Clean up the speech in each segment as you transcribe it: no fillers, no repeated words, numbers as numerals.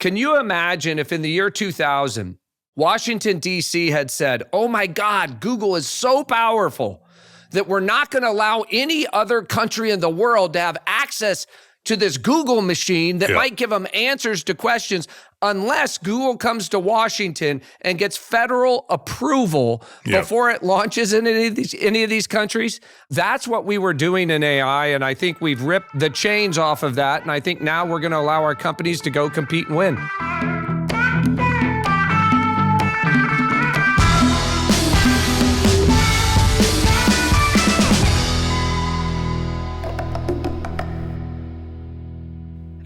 Can you imagine if in the year 2000, Washington, D.C. had said, oh my God, Google is so powerful that we're not going to allow any other country in the world to have access to this Google machine that might give them answers to questions unless Google comes to Washington and gets federal approval before it launches in any of these countries. That's what we were doing in AI, and I think we've ripped the chains off of that, and I think now we're going to allow our companies to go compete and win.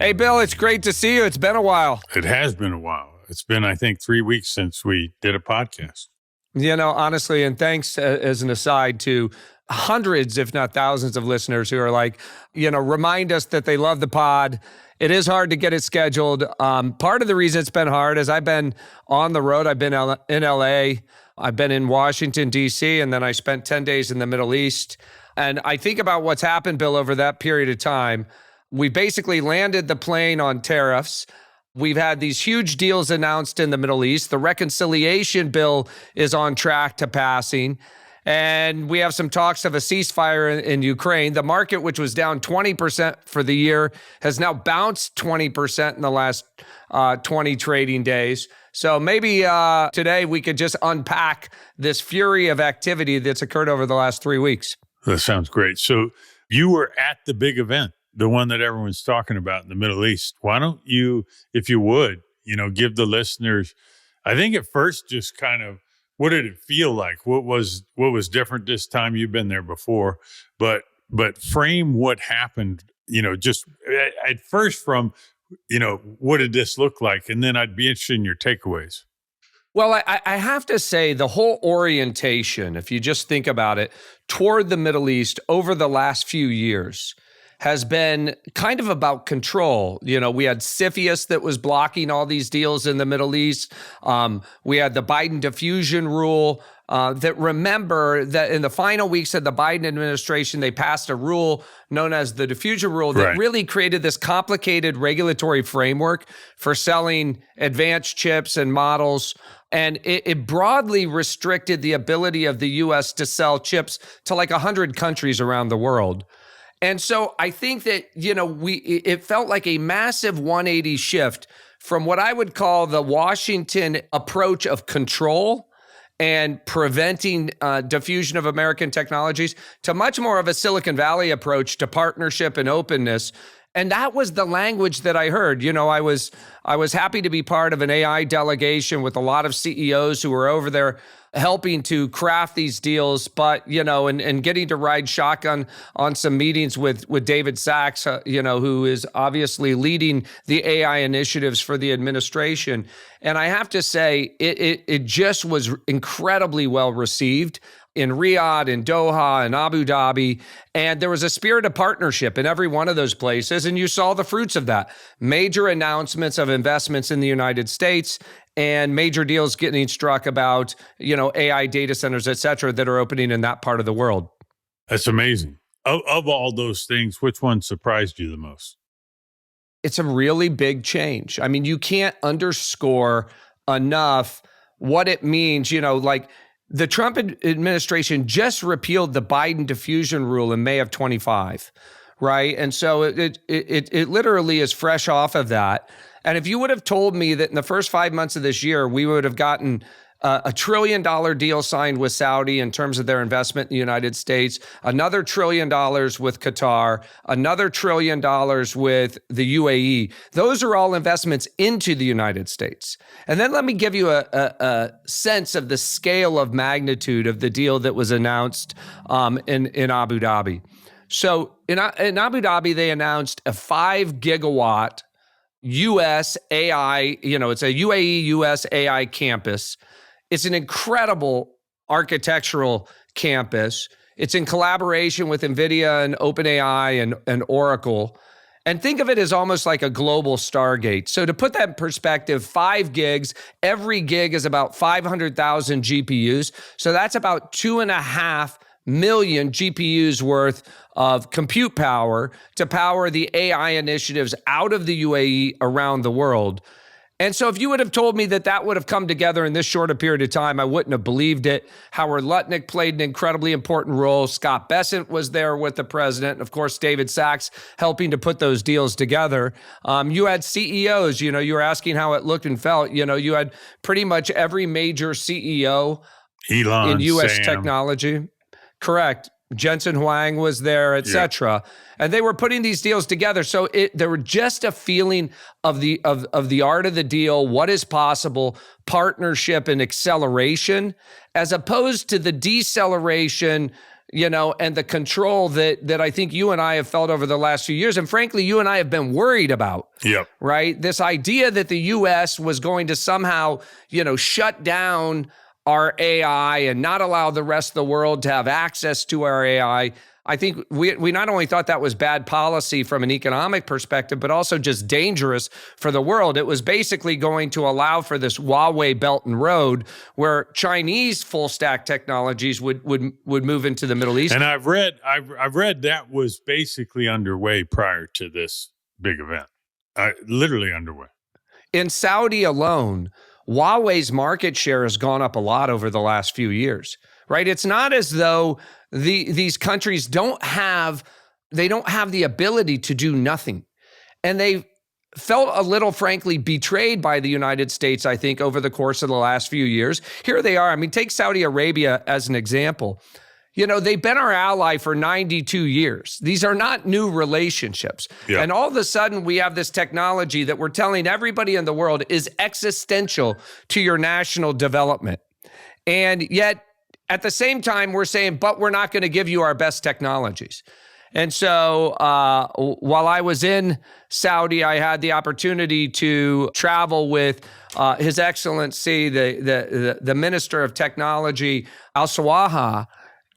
Hey, Bill, it's great to see you. It's been a while. It has been a while. It's been, I think, 3 weeks since we did a podcast. You know, honestly, and thanks as an aside to hundreds, if not thousands of listeners who are like, remind us that they love the pod. It is hard to get it scheduled. Part of the reason it's been hard is I've been on the road. I've been in LA. I've been in Washington, D.C., and then I spent 10 days in the Middle East. And I think about what's happened, Bill, over that period of time. We basically landed the plane on tariffs. We've had these huge deals announced in the Middle East. The reconciliation bill is on track to passing. And we have some talks of a ceasefire in Ukraine. The market, which was down 20% for the year, has now bounced 20% in the last 20 trading days. So maybe today we could just unpack this fury of activity that's occurred over the last 3 weeks. That sounds great. So you were at the big event, the one that everyone's talking about in the Middle East. Why don't you, if you would, give the listeners, I think at first just kind of, what did it feel like? What was different this time? You've been there before, but frame what happened, just at first from, what did this look like? And then I'd be interested in your takeaways. Well, I have to say the whole orientation, if you just think about it, toward the Middle East over the last few years has been kind of about control. We had CFIUS that was blocking all these deals in the Middle East. We had the Biden Diffusion Rule that, remember that in the final weeks of the Biden administration, they passed a rule known as the Diffusion Rule that really created this complicated regulatory framework for selling advanced chips and models. And it broadly restricted the ability of the U.S. to sell chips to like 100 countries around the world. And so I think that, it felt like a massive 180 shift from what I would call the Washington approach of control and preventing diffusion of American technologies to much more of a Silicon Valley approach to partnership and openness. And that was the language that I heard. I was happy to be part of an AI delegation with a lot of CEOs who were over there helping to craft these deals, but, and getting to ride shotgun on some meetings with David Sachs, who is obviously leading the AI initiatives for the administration. And I have to say, it just was incredibly well received in Riyadh, in Doha, in Abu Dhabi. And there was a spirit of partnership in every one of those places. And you saw the fruits of that. Major announcements of investments in the United States and major deals getting struck about, AI data centers, et cetera, that are opening in that part of the world. That's amazing. Of all those things, which one surprised you the most? It's a really big change. I mean, you can't underscore enough what it means, the Trump administration just repealed the Biden Diffusion Rule in May of 25, right? And so it literally is fresh off of that. And if you would have told me that in the first 5 months of this year, we would have gotten a $1 trillion deal signed with Saudi in terms of their investment in the United States, another $1 trillion with Qatar, another $1 trillion with the UAE. Those are all investments into the United States. And then let me give you a sense of the scale of magnitude of the deal that was announced in Abu Dhabi. So in Abu Dhabi, they announced a 5 gigawatt U.S. AI, it's a UAE U.S. AI campus. It's an incredible architectural campus. It's in collaboration with NVIDIA and OpenAI and Oracle. And think of it as almost like a global Stargate. So to put that in perspective, 5 gigs, every gig is about 500,000 GPUs. So that's about 2.5 million GPUs worth of compute power to power the AI initiatives out of the UAE around the world. And so if you would have told me that that would have come together in this short a period of time, I wouldn't have believed it. Howard Lutnick played an incredibly important role. Scott Bessent was there with the president. And of course, David Sachs helping to put those deals together. You had CEOs, you were asking how it looked and felt. You had pretty much every major CEO Elon, in U.S. Sam. technology. Correct. Jensen Huang was there, et cetera. And they were putting these deals together. So there were just a feeling of the art of the deal, what is possible, partnership and acceleration, as opposed to the deceleration, and the control that I think you and I have felt over the last few years. And frankly, you and I have been worried about, right? This idea that the U.S. was going to somehow, shut down our AI and not allow the rest of the world to have access to our AI. I think we not only thought that was bad policy from an economic perspective, but also just dangerous for the world. It was basically going to allow for this Huawei Belt and Road where Chinese full stack technologies would move into the Middle East. And I've read that was basically underway prior to this big event. Literally underway. In Saudi alone, Huawei's market share has gone up a lot over the last few years, right? It's not as though these countries don't have the ability to do nothing. And they felt a little, frankly, betrayed by the United States, I think, over the course of the last few years. Here they are. I mean, take Saudi Arabia as an example. They've been our ally for 92 years. These are not new relationships. Yeah. And all of a sudden, we have this technology that we're telling everybody in the world is existential to your national development. And yet, at the same time, we're saying, but we're not going to give you our best technologies. And so while I was in Saudi, I had the opportunity to travel with His Excellency, the Minister of Technology, Al Sawaha.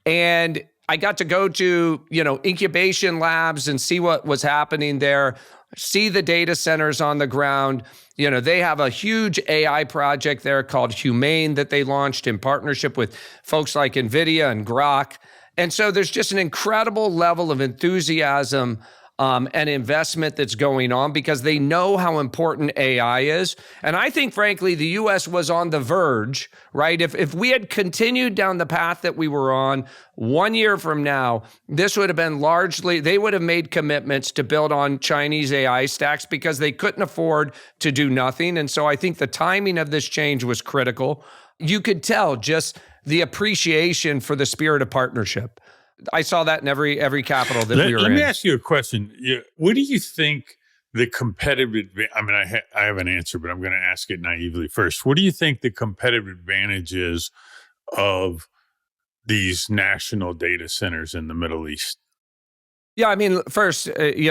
And I got to go to, incubation labs and see what was happening there, see the data centers on the ground. They have a huge AI project there called Humane that they launched in partnership with folks like NVIDIA and Grok. And so there's just an incredible level of enthusiasm and investment that's going on because they know how important AI is. And I think, frankly, the U.S. was on the verge, right? If we had continued down the path that we were on 1 year from now, this would have been they would have made commitments to build on Chinese AI stacks because they couldn't afford to do nothing. And so I think the timing of this change was critical. You could tell just the appreciation for the spirit of partnership. I saw that in every capital that we were in. Let me ask you a question. What do you think the competitive – I mean, I have an answer, but I'm going to ask it naively first. What do you think the competitive advantage is of these national data centers in the Middle East? Yeah, I mean, first, you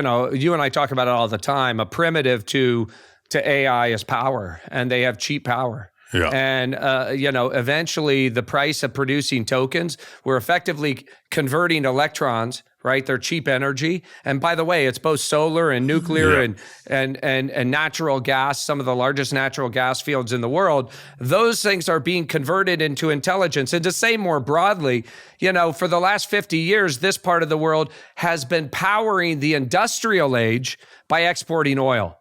and I talk about it all the time. A primitive to AI is power, and they have cheap power. Yeah. And, eventually the price of producing tokens, we're effectively converting electrons, right? They're cheap energy. And by the way, it's both solar and nuclear and natural gas, some of the largest natural gas fields in the world. Those things are being converted into intelligence. And to say more broadly, for the last 50 years, this part of the world has been powering the industrial age by exporting oil.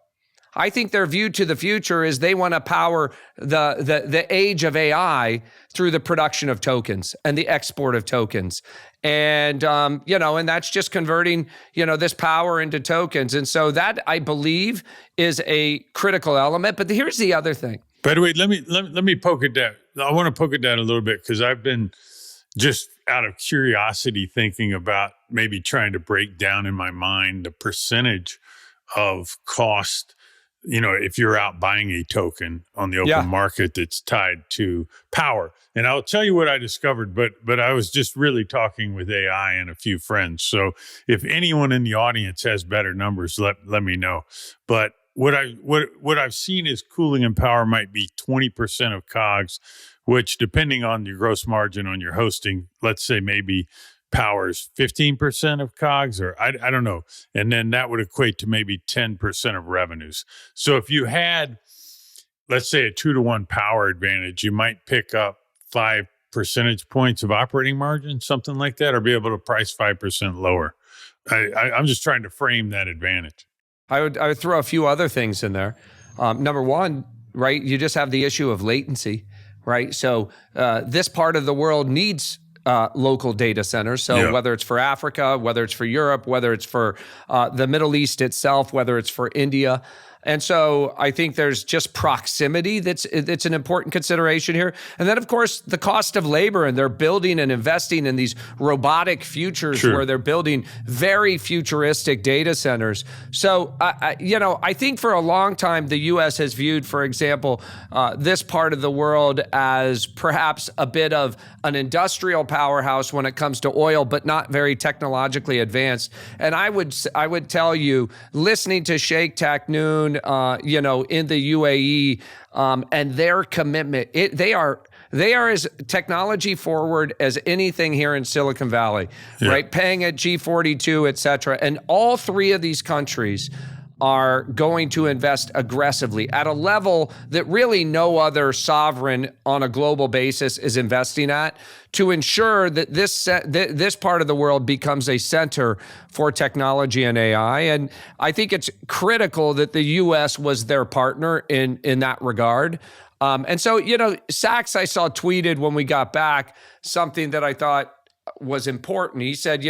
I think their view to the future is they want to power the age of AI through the production of tokens and the export of tokens. And, and that's just converting, this power into tokens. And so that, I believe, is a critical element. But here's the other thing. By the way, let me poke at that. I want to poke at that a little bit because I've been just out of curiosity thinking about maybe trying to break down in my mind the percentage of cost if you're out buying a token on the open market that's tied to power. And I'll tell you what I discovered, but I was just really talking with AI and a few friends. So if anyone in the audience has better numbers, let me know. But what I've seen is cooling and power might be 20% of COGS, which depending on your gross margin on your hosting, let's say maybe power's 15% of COGS, or I don't know. And then that would equate to maybe 10% of revenues. So if you had, let's say, a 2-to-1 power advantage, you might pick up 5 percentage points of operating margin, something like that, or be able to price 5% lower. I'm just trying to frame that advantage. I would throw a few other things in there. Number one, right? You just have the issue of latency, right? So this part of the world needs local data centers. So whether it's for Africa, whether it's for Europe, whether it's for the Middle East itself, whether it's for India. And so I think there's just proximity that's an important consideration here. And then, of course, the cost of labor, and they're building and investing in these robotic futures where they're building very futuristic data centers. So, I think for a long time, the U.S. has viewed, for example, this part of the world as perhaps a bit of an industrial powerhouse when it comes to oil, but not very technologically advanced. And I would tell you, listening to Sheikh Taknoon, in the UAE, and their commitment, they are as technology forward as anything here in Silicon Valley, right? Paying at G42, et cetera. And all three of these countries are going to invest aggressively at a level that really no other sovereign on a global basis is investing at, to ensure that this part of the world becomes a center for technology and AI. And I think it's critical that the U.S. was their partner in that regard. And so, Sachs, I saw tweeted when we got back something that I thought was important. He said,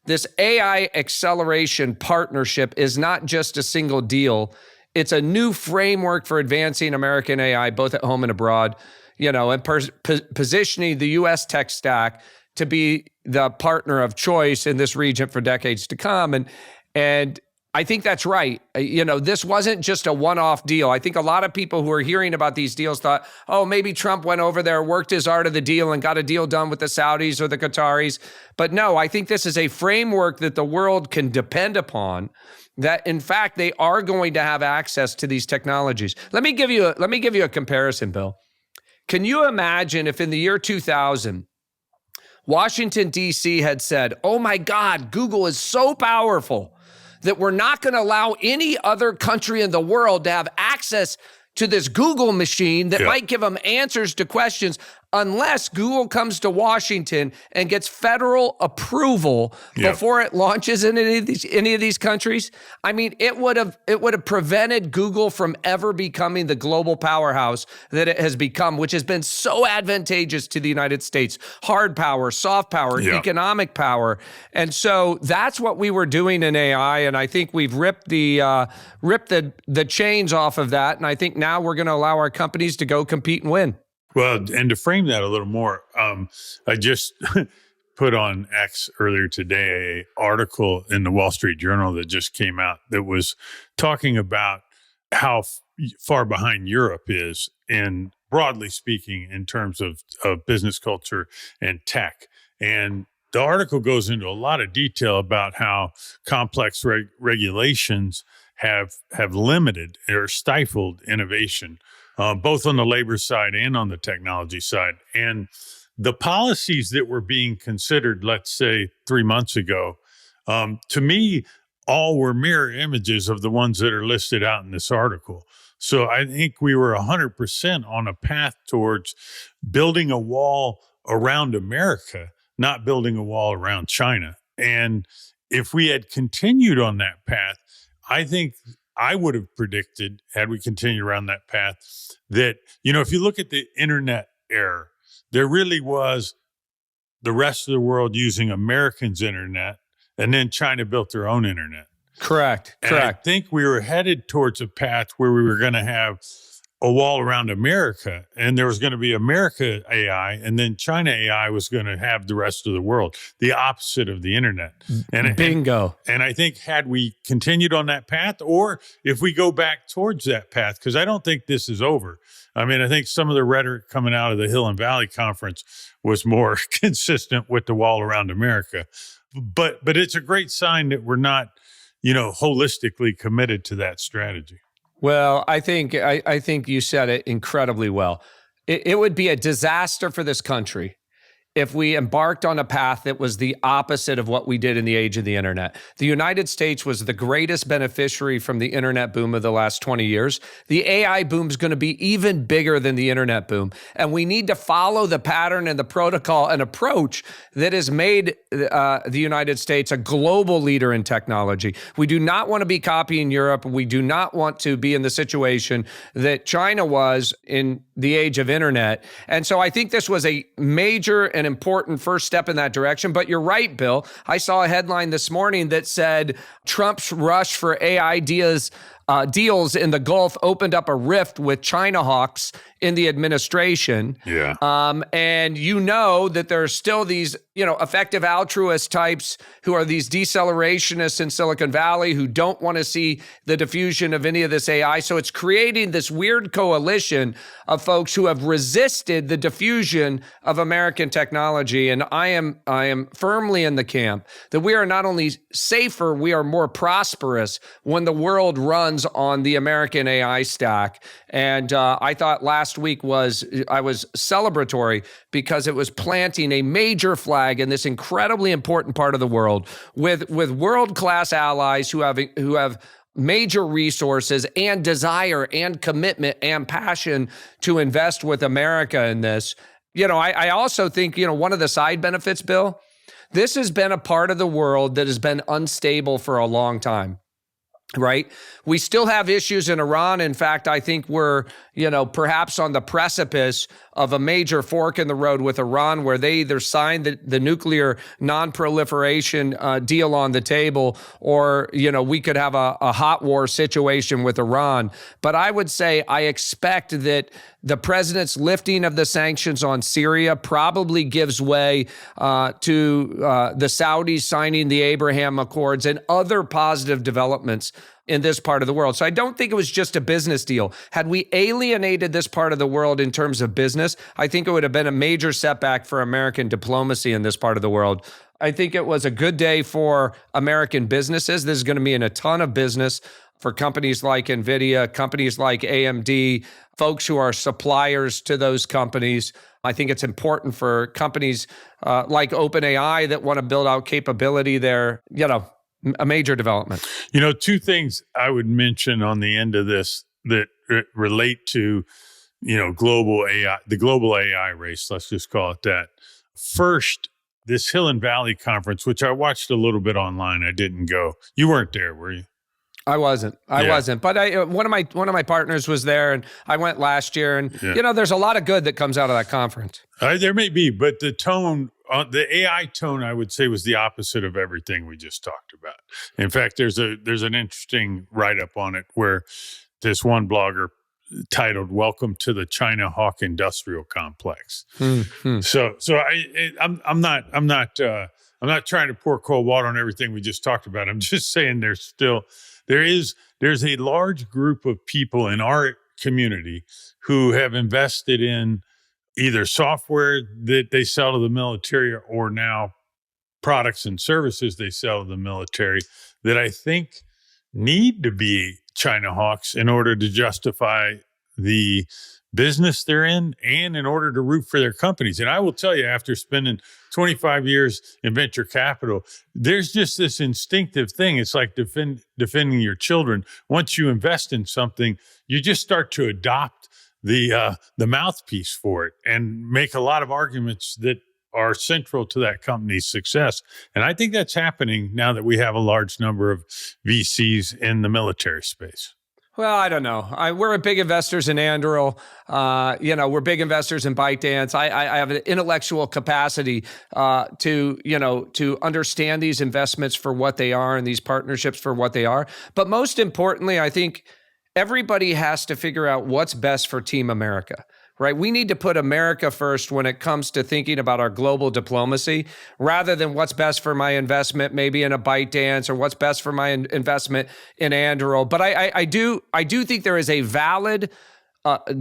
this AI acceleration partnership is not just a single deal. It's a new framework for advancing American AI, both at home and abroad, and positioning the U.S. tech stack to be the partner of choice in this region for decades to come. And I think that's right. This wasn't just a one-off deal. I think a lot of people who are hearing about these deals thought, oh, maybe Trump went over there, worked his art of the deal and got a deal done with the Saudis or the Qataris. But no, I think this is a framework that the world can depend upon, that in fact, they are going to have access to these technologies. Let me give you a comparison, Bill. Can you imagine if in the year 2000, Washington, D.C. had said, oh my God, Google is so powerful that we're not going to allow any other country in the world to have access to this Google machine that might give them answers to questions unless Google comes to Washington and gets federal approval before it launches in any of these countries. I mean, it would have prevented Google from ever becoming the global powerhouse that it has become, which has been so advantageous to the United States. Hard power, soft power, economic power. And so that's what we were doing in AI, and I think we've ripped the chains off of that, and I think now we're going to allow our companies to go compete and win. Well, and to frame that a little more, I just put on X earlier today an article in the Wall Street Journal that just came out that was talking about how far behind Europe is in, broadly speaking, in terms of business culture and tech. And the article goes into a lot of detail about how complex regulations have limited or stifled innovation, both on the labor side and on the technology side. And the policies that were being considered, let's say 3 months ago, to me, all were mirror images of the ones that are listed out in this article. So I think we were 100% on a path towards building a wall around America, not building a wall around China. And if we had continued on that path, I think I would have predicted, had we continued around that path, that, if you look at the internet era, there really was the rest of the world using Americans' internet, and then China built their own internet. Correct. And I think we were headed towards a path where we were going to have a wall around America, and there was going to be America AI, and then China AI was going to have the rest of the world, the opposite of the internet. And bingo. And I think had we continued on that path, or if we go back towards that path, because I don't think this is over. I mean, I think some of the rhetoric coming out of the Hill and Valley Conference was more consistent with the wall around America. But it's a great sign that we're not, holistically committed to that strategy. Well, I think you said it incredibly well. It would be a disaster for this country if we embarked on a path that was the opposite of what we did in the age of the internet. The United States was the greatest beneficiary from the internet boom of the last 20 years. The AI boom is going to be even bigger than the internet boom. And we need to follow the pattern and the protocol and approach that has made the United States a global leader in technology. We do not want to be copying Europe. We do not want to be in the situation that China was in the age of internet. And so I think this was a major and important first step in that direction. But you're right, Bill. I saw a headline this morning that said Trump's rush for AI deals in the Gulf opened up a rift with China hawks in the administration. Yeah. And you know that there's still these, effective altruist types who are these deceleracionists in Silicon Valley who don't want to see the diffusion of any of this AI. So it's creating this weird coalition of folks who have resisted the diffusion of American technology. And I am firmly in the camp that we are not only safer, we are more prosperous when the world runs on the American AI stack. And I thought last week was celebratory because it was planting a major flag in this incredibly important part of the world with world-class allies who have major resources and desire and commitment and passion to invest with America in this. I also think, one of the side benefits, Bill, this has been a part of the world that has been unstable for a long time. Right? We still have issues in Iran. In fact, I think we're, perhaps on the precipice of a major fork in the road with Iran, where they either signed the nuclear non-proliferation deal on the table, or, we could have a hot war situation with Iran. But I would say I expect that the president's lifting of the sanctions on Syria probably gives way to the Saudis signing the Abraham Accords and other positive developments in this part of the world. So I don't think it was just a business deal. Had we alienated this part of the world in terms of business, I think it would have been a major setback for American diplomacy in this part of the world. I think it was a good day for American businesses. This is going to mean a ton of business for companies like NVIDIA, companies like AMD, folks who are suppliers to those companies. I think it's important for companies like OpenAI that want to build out capability there, a major development. Two things I would mention on the end of this that relate to, global AI, the global AI race, let's just call it that. First, this Hill and Valley conference, which I watched a little bit online. I didn't go. You weren't there, were you? I wasn't. But one of my partners was there, and I went last year. And there's a lot of good that comes out of that conference. There may be, but the tone, the AI tone, I would say, was the opposite of everything we just talked about. In fact, there's an interesting write-up on it where this one blogger titled "Welcome to the China Hawk Industrial Complex." Mm-hmm. So I'm not trying to pour cold water on everything we just talked about. I'm just saying there's a large group of people in our community who have invested in either software that they sell to the military or now products and services they sell to the military that I think need to be China hawks in order to justify the business they're in and in order to root for their companies. And I will tell you, after spending 25 years in venture capital, there's just this instinctive thing. It's like defending your children. Once you invest in something, you just start to adopt the mouthpiece for it and make a lot of arguments that are central to that company's success. And I think that's happening now that we have a large number of VCs in the military space. Well, I don't know. We're big investors in Anduril. We're big investors in ByteDance. I have an intellectual capacity to understand these investments for what they are and these partnerships for what they are. But most importantly, I think everybody has to figure out what's best for Team America. Right? We need to put America first when it comes to thinking about our global diplomacy, rather than what's best for my investment, maybe in a ByteDance, or what's best for my investment in Anduril. But I do think there is a valid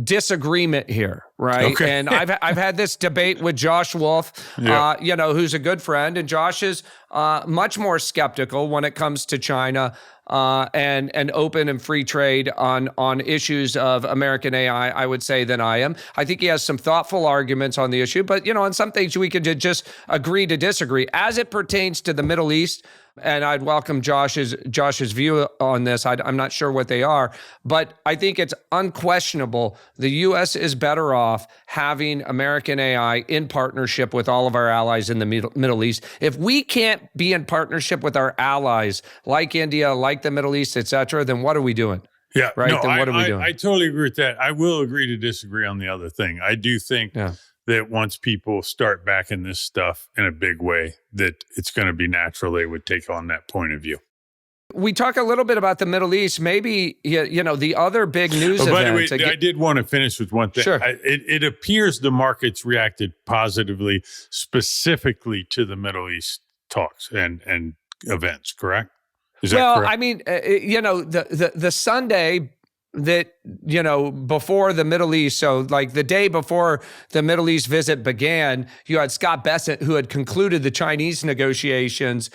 disagreement here, right? Okay. And I've had this debate with Josh Wolf, who's a good friend, and Josh is much more skeptical when it comes to China and open and free trade on issues of American AI, I would say, than I am. I think he has some thoughtful arguments on the issue, but on some things we can just agree to disagree. As it pertains to the Middle East, and I'd welcome Josh's view on this. I'm not sure what they are, but I think it's unquestionable the U.S. is better off having American AI in partnership with all of our allies in the Middle East. If we can't be in partnership with our allies like India, like the Middle East, et cetera, then what are we doing? Yeah, right. No, then what are we doing? I totally agree with that. I will agree to disagree on the other thing. I do think that once people start backing this stuff in a big way, that it's going to be natural they would take on that point of view. We talk a little bit about the Middle East. Maybe, the other big news events. By the way, I did want to finish with one thing. Sure. It appears the markets reacted positively, specifically to the Middle East talks and events, correct? Is that correct? I mean, the Sunday that, before the Middle East, so like the day before the Middle East visit began, you had Scott Bessent, who had concluded the Chinese negotiations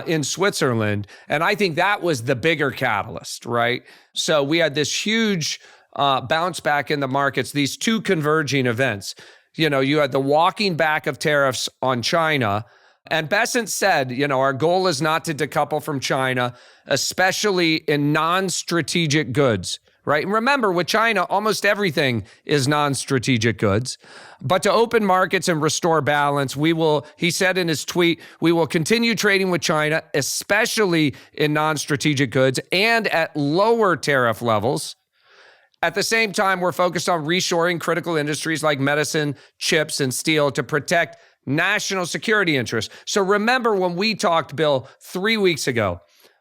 in Switzerland. And I think that was the bigger catalyst, right? So we had this huge bounce back in the markets, these two converging events. You had the walking back of tariffs on China. And Bessent said, our goal is not to decouple from China, especially in non-strategic goods. Right. And remember, with China, almost everything is non-strategic goods. But to open markets and restore balance, he said in his tweet, we will continue trading with China, especially in non-strategic goods and at lower tariff levels. At the same time, we're focused on reshoring critical industries like medicine, chips, and steel to protect national security interests. So remember when we talked, Bill, 3 weeks ago,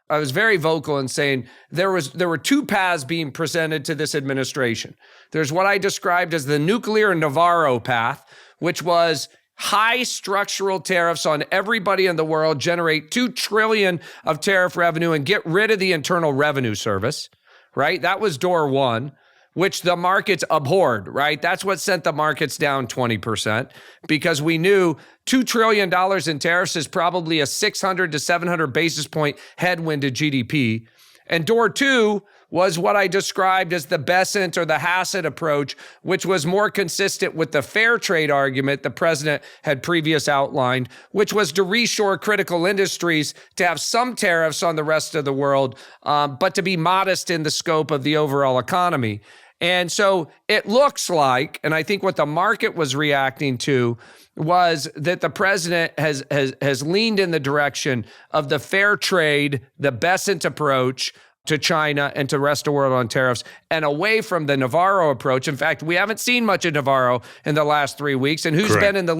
I was very vocal in saying there were two paths being presented to this administration. There's what I described as the nuclear Navarro path, which was high structural tariffs on everybody in the world, generate $2 trillion of tariff revenue and get rid of the Internal Revenue Service, right? That was door one, which the markets abhorred, right? That's what sent the markets down 20% because we knew $2 trillion in tariffs is probably a 600 to 700 basis point headwind to GDP. And door two was what I described as the Bessent or the Hassett approach, which was more consistent with the fair trade argument the president had previously outlined, which was to reshore critical industries, to have some tariffs on the rest of the world, but to be modest in the scope of the overall economy. And so it looks like, and I think what the market was reacting to was that the president has leaned in the direction of the fair trade, the Bessent approach to China and to the rest of the world on tariffs, and away from the Navarro approach. In fact, we haven't seen much of Navarro in the last 3 weeks. And who's been in the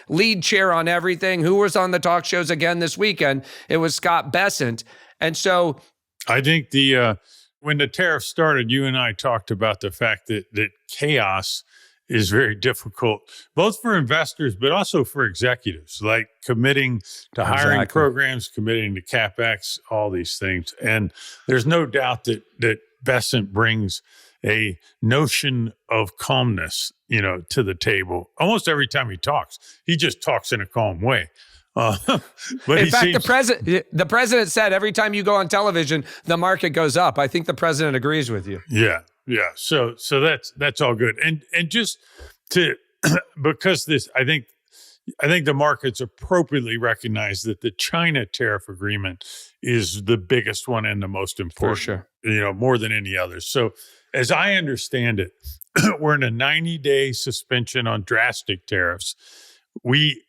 lead chair on everything? Who was on the talk shows again this weekend? It was Scott Bessent. And so I think when the tariff started, you and I talked about the fact that chaos is very difficult, both for investors, but also for executives, like committing to hiring programs, committing to CapEx, all these things. And there's no doubt that Bessent brings a notion of calmness, to the table. Almost every time he just talks in a calm way. But in fact, the president said every time you go on television, the market goes up. I think the president agrees with you. Yeah. So that's all good. And just because I think the markets appropriately recognize that the China tariff agreement is the biggest one and the most important. For sure. More than any other. So as I understand it, we're in a 90-day suspension on drastic tariffs. We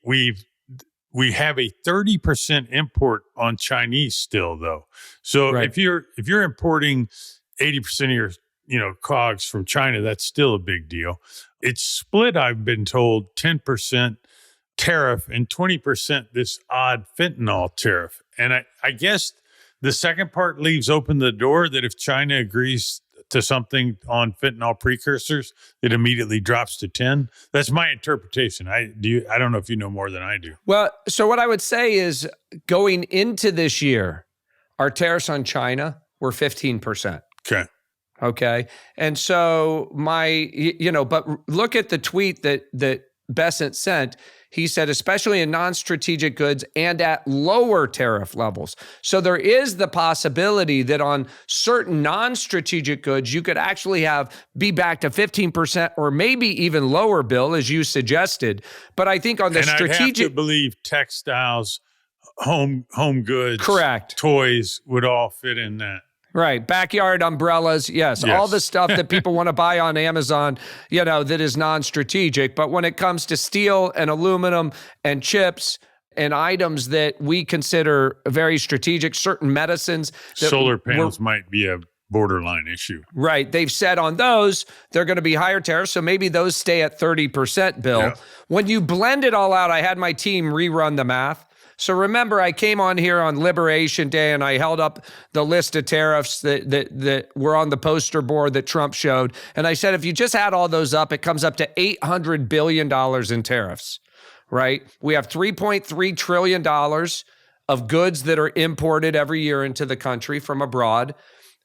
have a 30% import on Chinese still, though. So if you're importing 80% of your COGS from China, that's still a big deal. It's split, I've been told, 10% tariff and 20% this odd fentanyl tariff. And I guess the second part leaves open the door that if China agrees to something on fentanyl precursors, it immediately drops to 10. That's my interpretation. I don't know if you know more than I do. Well, so what I would say is going into this year, our tariffs on China were 15%. Okay. And so but look at the tweet that Besant sent, he said, especially in non-strategic goods and at lower tariff levels. So there is the possibility that on certain non-strategic goods, you could actually be back to 15% or maybe even lower, Bill, as you suggested. But I think on the strategic... I'd have to believe textiles, home goods, correct, toys would all fit in that. Right. Backyard umbrellas. Yes. All the stuff that people want to buy on Amazon, that is non-strategic. But when it comes to steel and aluminum and chips and items that we consider very strategic, certain medicines. Solar panels might be a borderline issue. Right. They've said on those, they're going to be higher tariffs. So maybe those stay at 30%, Bill. Yeah. When you blend it all out, I had my team rerun the math. So remember, I came on here on Liberation Day and I held up the list of tariffs that were on the poster board that Trump showed. And I said, if you just add all those up, it comes up to $800 billion in tariffs, right? We have $3.3 trillion of goods that are imported every year into the country from abroad.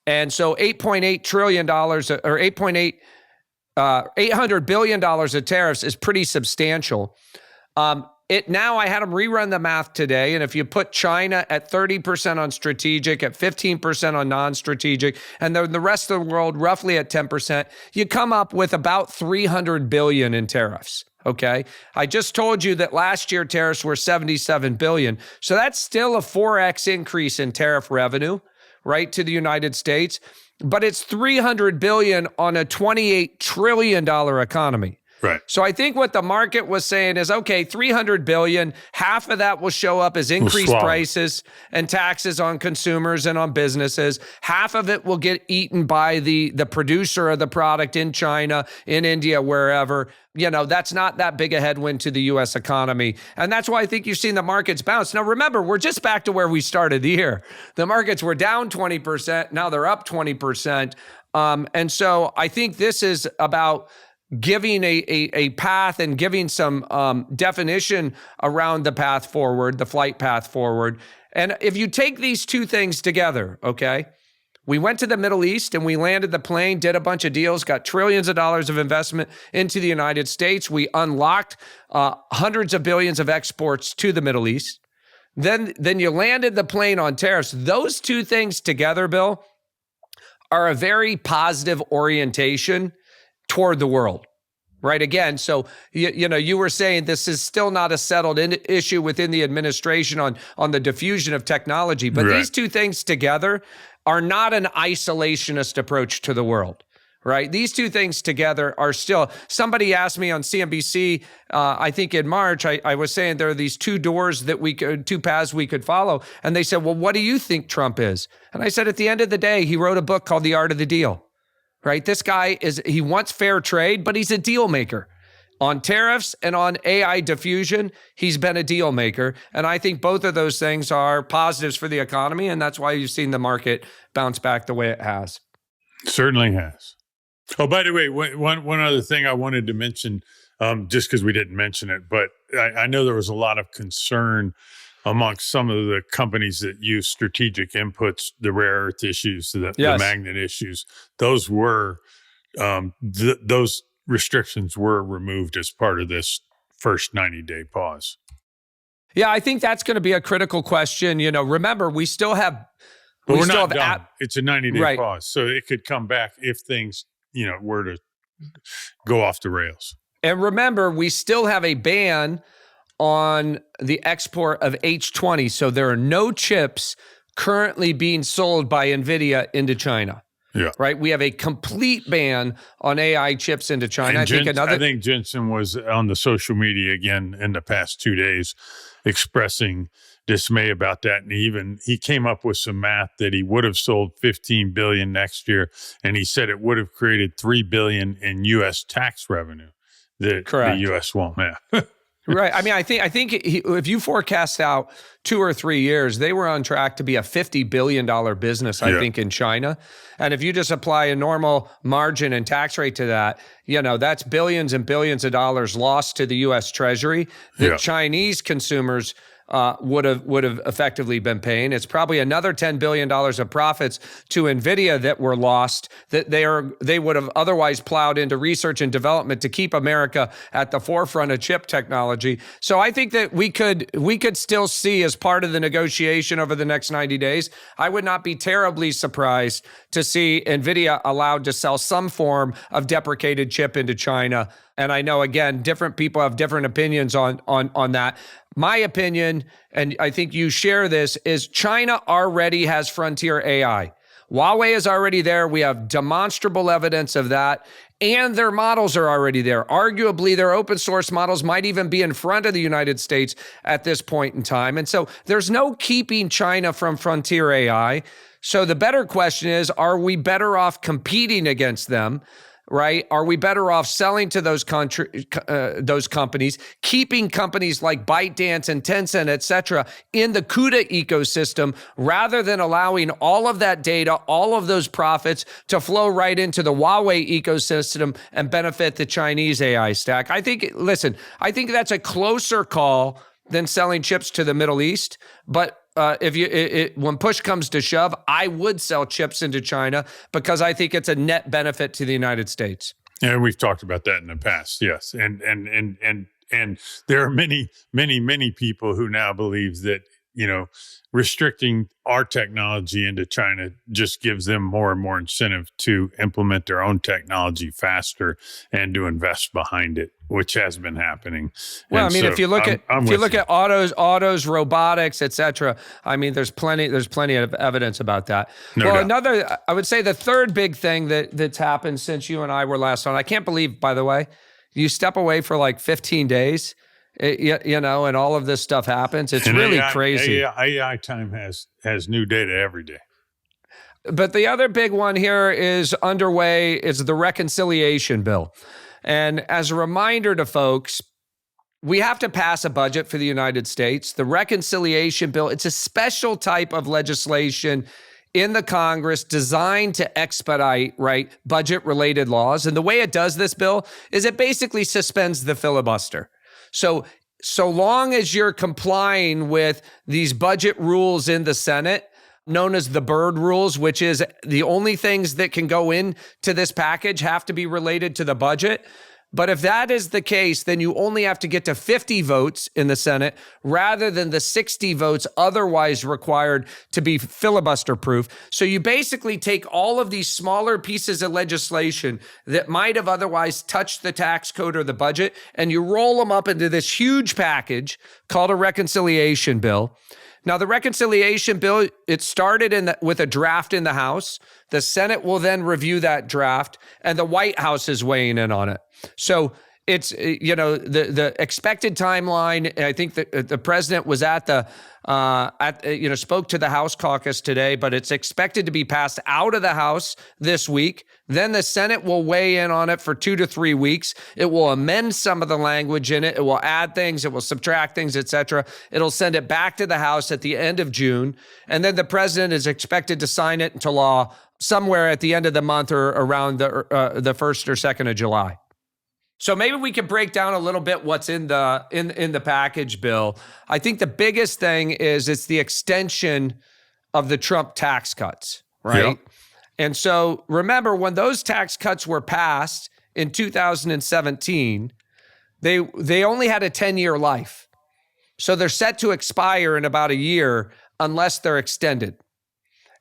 And so $8.8 trillion or $800 billion of tariffs is pretty substantial. Now I had them rerun the math today, and if you put China at 30% on strategic, at 15% on non-strategic, and then the rest of the world roughly at 10%, you come up with about $300 billion in tariffs. Okay, I just told you that last year tariffs were $77 billion, so that's still a 4x increase in tariff revenue, right, to the United States, but it's $300 billion on a $28 trillion economy. Right. So I think what the market was saying is, okay, $300 billion, half of that will show up as increased prices and taxes on consumers and on businesses. Half of it will get eaten by the producer of the product in China, in India, wherever. That's not that big a headwind to the U.S. economy. And that's why I think you've seen the markets bounce. Now, remember, we're just back to where we started the year. The markets were down 20%. Now they're up 20%. And so I think this is about giving a path and giving some definition around the path forward, the flight path forward. And if you take these two things together, okay, we went to the Middle East and we landed the plane, did a bunch of deals, got trillions of dollars of investment into the United States. We unlocked hundreds of billions of exports to the Middle East. Then you landed the plane on tariffs. Those two things together, Bill, are a very positive orientation toward the world, right? Again, so you were saying this is still not a settled issue within the administration on the diffusion of technology, but These two things together are not an isolationist approach to the world, right? These two things together are still. Somebody asked me on CNBC, I think in March, I was saying there are these two paths we could follow, and they said, well, what do you think Trump is? And I said, at the end of the day, he wrote a book called The Art of the Deal. Right? This guy he wants fair trade, but he's a deal maker. On tariffs and on AI diffusion, he's been a deal maker. And I think both of those things are positives for the economy. And that's why you've seen the market bounce back the way it has. Certainly has. Oh, by the way, one other thing I wanted to mention, just because we didn't mention it, but I know there was a lot of concern amongst some of the companies that use strategic inputs, the rare earth issues, the magnet issues. Those were those restrictions were removed as part of this first 90-day pause. Yeah, I think that's going to be a critical question. Remember, we still have. But we're not done. It's a 90-day pause, so it could come back if things were to go off the rails. And remember, we still have a ban on the export of H20. So there are no chips currently being sold by NVIDIA into China. Yeah. Right? We have a complete ban on AI chips into China. I think Jensen was on the social media again in the past 2 days expressing dismay about that. And he came up with some math that he would have sold 15 billion next year. And he said it would have created 3 billion in U.S. tax revenue that the U.S. won't have. Right. I mean, I think if you forecast out 2 or 3 years, they were on track to be a $50 billion business, I think, in China. And if you just apply a normal margin and tax rate to that, that's billions and billions of dollars lost to the U.S. Treasury that Chinese consumers would have effectively been paying. It's probably another $10 billion of profits to NVIDIA that were lost that they would have otherwise plowed into research and development to keep America at the forefront of chip technology. So I think that we could still see, as part of the negotiation over the next 90 days, I would not be terribly surprised to see NVIDIA allowed to sell some form of deprecated chip into China. And I know, again, different people have different opinions on that. My opinion, and I think you share this, is China already has frontier AI. Huawei is already there. We have demonstrable evidence of that. And their models are already there. Arguably, their open source models might even be in front of the United States at this point in time. And so there's no keeping China from frontier AI. So the better question is, are we better off competing against them? Right? Are we better off selling to those companies, keeping companies like ByteDance and Tencent, et cetera, in the CUDA ecosystem, rather than allowing all of that data, all of those profits to flow right into the Huawei ecosystem and benefit the Chinese AI stack? I think that's a closer call than selling chips to the Middle East. But when push comes to shove, I would sell chips into China because I think it's a net benefit to the United States. And we've talked about that in the past, yes. And there are many people who now believe that, restricting our technology into China just gives them more and more incentive to implement their own technology faster and to invest behind it, which has been happening. Well, if you look at autos, robotics, et cetera, there's plenty of evidence about that. I would say the third big thing that's happened since you and I were last on, I can't believe, by the way, you step away for like 15 days. And all of this stuff happens. It's really crazy. AI time has new data every day. But the other big one here is underway is the reconciliation bill. And as a reminder to folks, we have to pass a budget for the United States. The reconciliation bill, it's a special type of legislation in the Congress designed to expedite, budget-related laws. And the way it does this, Bill, is it basically suspends the filibuster. So long as you're complying with these budget rules in the Senate, known as the Byrd rules, which is the only things that can go into this package have to be related to the budget. But if that is the case, then you only have to get to 50 votes in the Senate rather than the 60 votes otherwise required to be filibuster proof. So you basically take all of these smaller pieces of legislation that might have otherwise touched the tax code or the budget, and you roll them up into this huge package called a reconciliation bill. Now, the reconciliation bill, it started with a draft in the House. The Senate will then review that draft, and the White House is weighing in on it. So it's, the expected timeline. I think that the president was spoke to the House caucus today, but it's expected to be passed out of the House this week. Then the Senate will weigh in on it for 2 to 3 weeks. It will amend some of the language in it. It will add things. It will subtract things, et cetera. It'll send it back to the House at the end of June. And then the president is expected to sign it into law somewhere at the end of the month or around the 1st or 2nd of July. So maybe we could break down a little bit what's in the package, Bill. I think the biggest thing is it's the extension of the Trump tax cuts, right? Yep. And so remember, when those tax cuts were passed in 2017, they only had a 10-year life. So they're set to expire in about a year unless they're extended.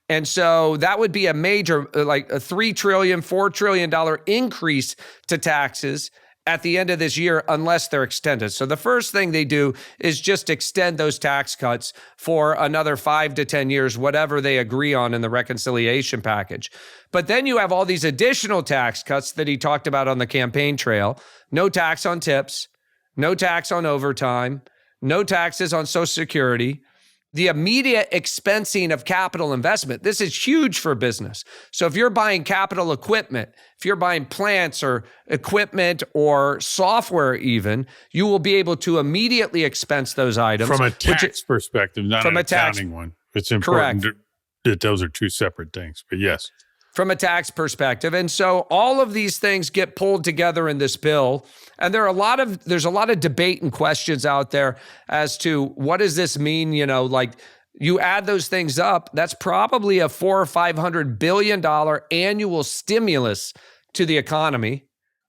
And so that would be a major, like a $3 trillion, $4 trillion increase to taxes at the end of this year unless they're extended. So the first thing they do is just extend those tax cuts for another 5 to 10 years, whatever they agree on in the reconciliation package. But then you have all these additional tax cuts that he talked about on the campaign trail. No tax on tips, no tax on overtime, no taxes on Social Security, the immediate expensing of capital investment. This is huge for business. So if you're buying capital equipment, if you're buying plants or equipment or software even, you will be able to immediately expense those items. From a tax perspective, not an accounting one. It's important that those are two separate things, but yes. from a tax perspective. And so all of these things get pulled together in this bill. And there's a lot of debate and questions out there as to what does this mean? Like you add those things up, that's probably a $400 or $500 billion annual stimulus to the economy.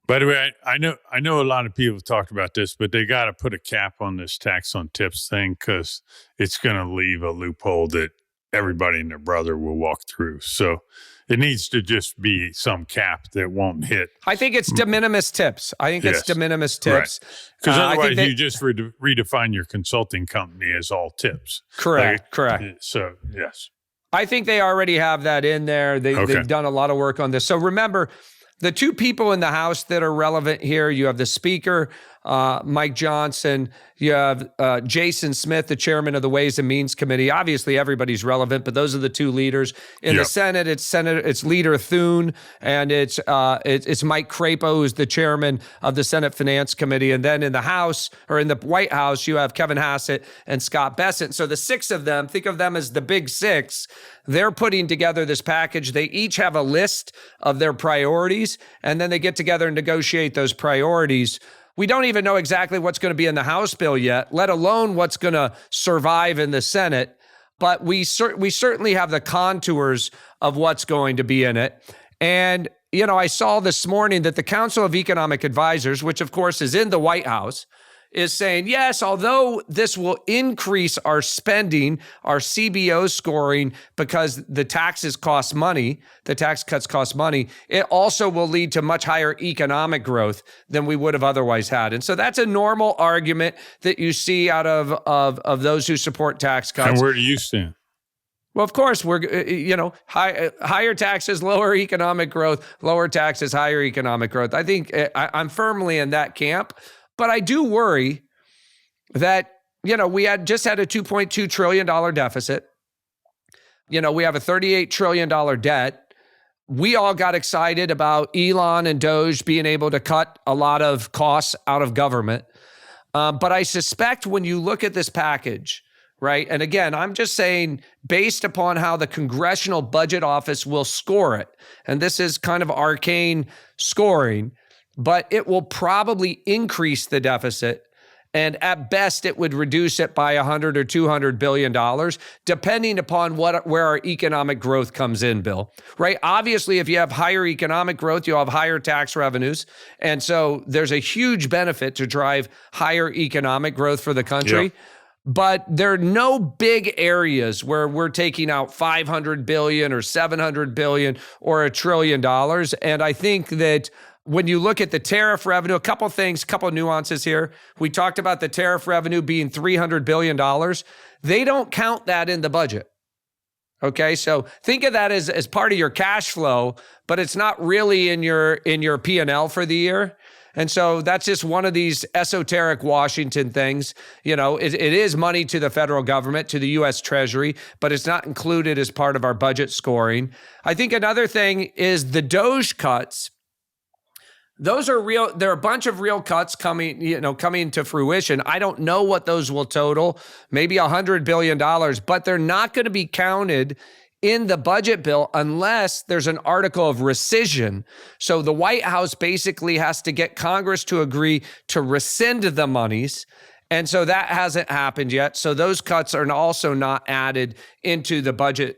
By the way, I know a lot of people have talked about this, but they got to put a cap on this tax on tips thing because it's going to leave a loophole that everybody and their brother will walk through. So it needs to just be some cap that won't hit. I think it's de minimis tips. It's de minimis tips. Because otherwise you just redefine your consulting company as all tips. Correct. So, yes. I think they already have that in there. They've done a lot of work on this. So remember, the two people in the House that are relevant here, you have the Speaker, Mike Johnson. You have Jason Smith, the chairman of the Ways and Means Committee. Obviously, everybody's relevant, but those are the two leaders. In the Senate, it's Leader Thune, and it's Mike Crapo, who's the chairman of the Senate Finance Committee. And then in the House, or in the White House, you have Kevin Hassett and Scott Bessent. So the six of them, think of them as the big six. They're putting together this package. They each have a list of their priorities, and then they get together and negotiate those priorities. We don't even know exactly what's going to be in the House bill yet, let alone what's going to survive in the Senate. But we certainly have the contours of what's going to be in it. And, I saw this morning that the Council of Economic Advisors, which of course is in the White House, is saying, yes, although this will increase our spending, our CBO scoring, because the taxes cost money, the tax cuts cost money, it also will lead to much higher economic growth than we would have otherwise had. And so that's a normal argument that you see out of those who support tax cuts. And where do you stand? Well, of course, we're, higher taxes, lower economic growth, lower taxes, higher economic growth. I think I'm firmly in that camp. But I do worry that, we just had a $2.2 trillion deficit. We have a $38 trillion debt. We all got excited about Elon and Doge being able to cut a lot of costs out of government. But I suspect when you look at this package, right? And again, I'm just saying based upon how the Congressional Budget Office will score it, and this is kind of arcane scoring, but it will probably increase the deficit. And at best, it would reduce it by $100 or $200 billion, depending upon where our economic growth comes in, Bill, right? Obviously, if you have higher economic growth, you'll have higher tax revenues. And so there's a huge benefit to drive higher economic growth for the country. Yep. But there are no big areas where we're taking out $500 billion or $700 billion or $1 trillion. And I think that when you look at the tariff revenue, a couple nuances here. We talked about the tariff revenue being $300 billion. They don't count that in the budget. Okay, so think of that as part of your cash flow, but it's not really in your P&L for the year. And so that's just one of these esoteric Washington things. It is money to the federal government, to the U.S. Treasury, but it's not included as part of our budget scoring. I think another thing is the Doge cuts. Those are real. There are a bunch of real cuts coming to fruition. I don't know what those will total, maybe $100 billion, but they're not going to be counted in the budget bill unless there's an article of rescission. So the White House basically has to get Congress to agree to rescind the monies. And so that hasn't happened yet. So those cuts are also not added into the budget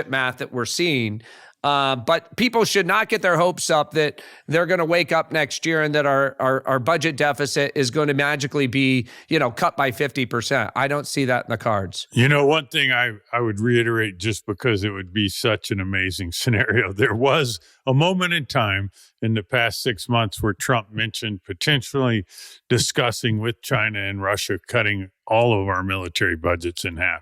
math that we're seeing. But people should not get their hopes up that they're going to wake up next year and that our budget deficit is going to magically be, cut by 50%. I don't see that in the cards. One thing I would reiterate, just because it would be such an amazing scenario. There was a moment in time in the past 6 months where Trump mentioned potentially discussing with China and Russia cutting all of our military budgets in half.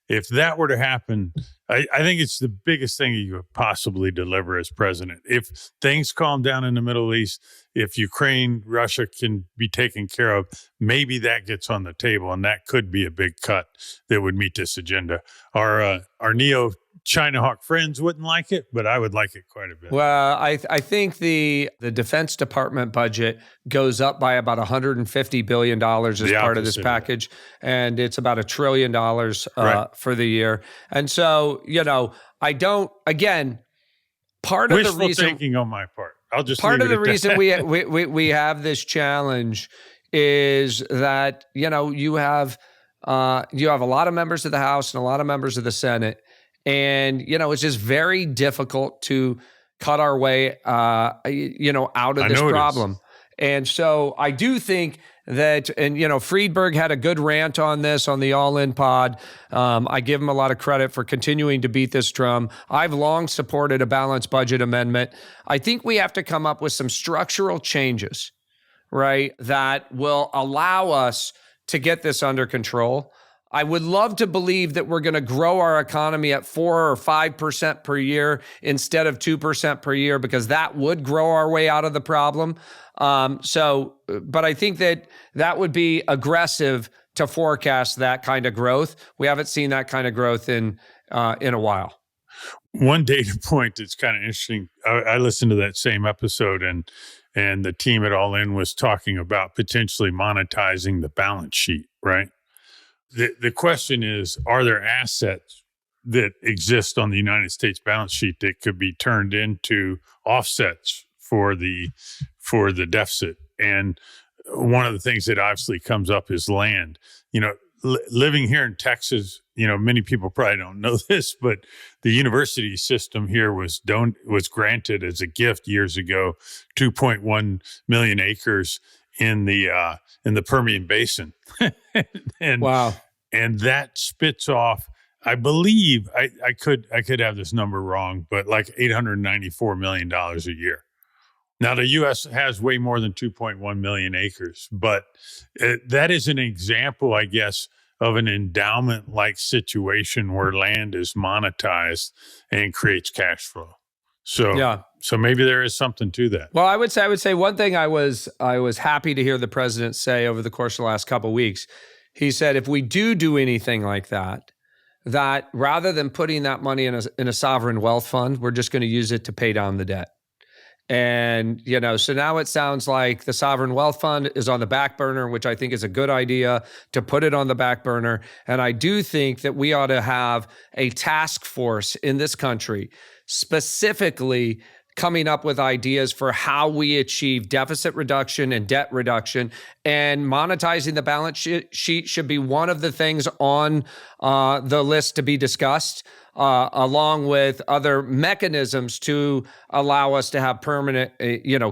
If that were to happen, I think it's the biggest thing you could possibly deliver as president. If things calm down in the Middle East, if Ukraine, Russia can be taken care of, maybe that gets on the table, and that could be a big cut that would meet this agenda. Our neo-China hawk friends wouldn't like it, but I would like it quite a bit. Well, I think the Defense Department budget goes up by about $150 billion as part of this package, and it's about $1 trillion for the year. And so, part of the Wishful reason thinking on my part. I'll just part leave of it the at reason that. we have this challenge is that you have a lot of members of the House and a lot of members of the Senate, and it's just very difficult to cut our way out of I this know it is. problem. And so I do think that, and Friedberg had a good rant on this on the All In pod. I give him a lot of credit for continuing to beat this drum. I've long supported a balanced budget amendment. I think we have to come up with some structural changes, right, that will allow us to get this under control. I would love to believe that we're going to grow our economy at 4 or 5% per year instead of 2% per year, because that would grow our way out of the problem. But I think that would be aggressive to forecast that kind of growth. We haven't seen that kind of growth in a while. One data point that's kind of interesting. I listened to that same episode, and the team at All In was talking about potentially monetizing the balance sheet, right? The question is, are there assets that exist on the United States balance sheet that could be turned into offsets for the deficit? And one of the things that obviously comes up is land. Living here in Texas, many people probably don't know this, but the university system here was granted as a gift years ago, 2.1 million acres in the Permian Basin. And wow. And that spits off, I believe, I could have this number wrong, but like $894 million a year. Now, the U.S. has way more than 2.1 million acres, but that is an example, I guess, of an endowment-like situation where land is monetized and creates cash flow. So maybe there is something to that. Well, I would say one thing I was happy to hear the president say over the course of the last couple of weeks. He said, if we do anything like that rather than putting that money in a sovereign wealth fund, we're just going to use it to pay down the debt. And, so now it sounds like the sovereign wealth fund is on the back burner, which I think is a good idea to put it on the back burner. And I do think that we ought to have a task force in this country specifically coming up with ideas for how we achieve deficit reduction and debt reduction, and monetizing the balance sheet should be one of the things on the list to be discussed, along with other mechanisms to allow us to have permanent,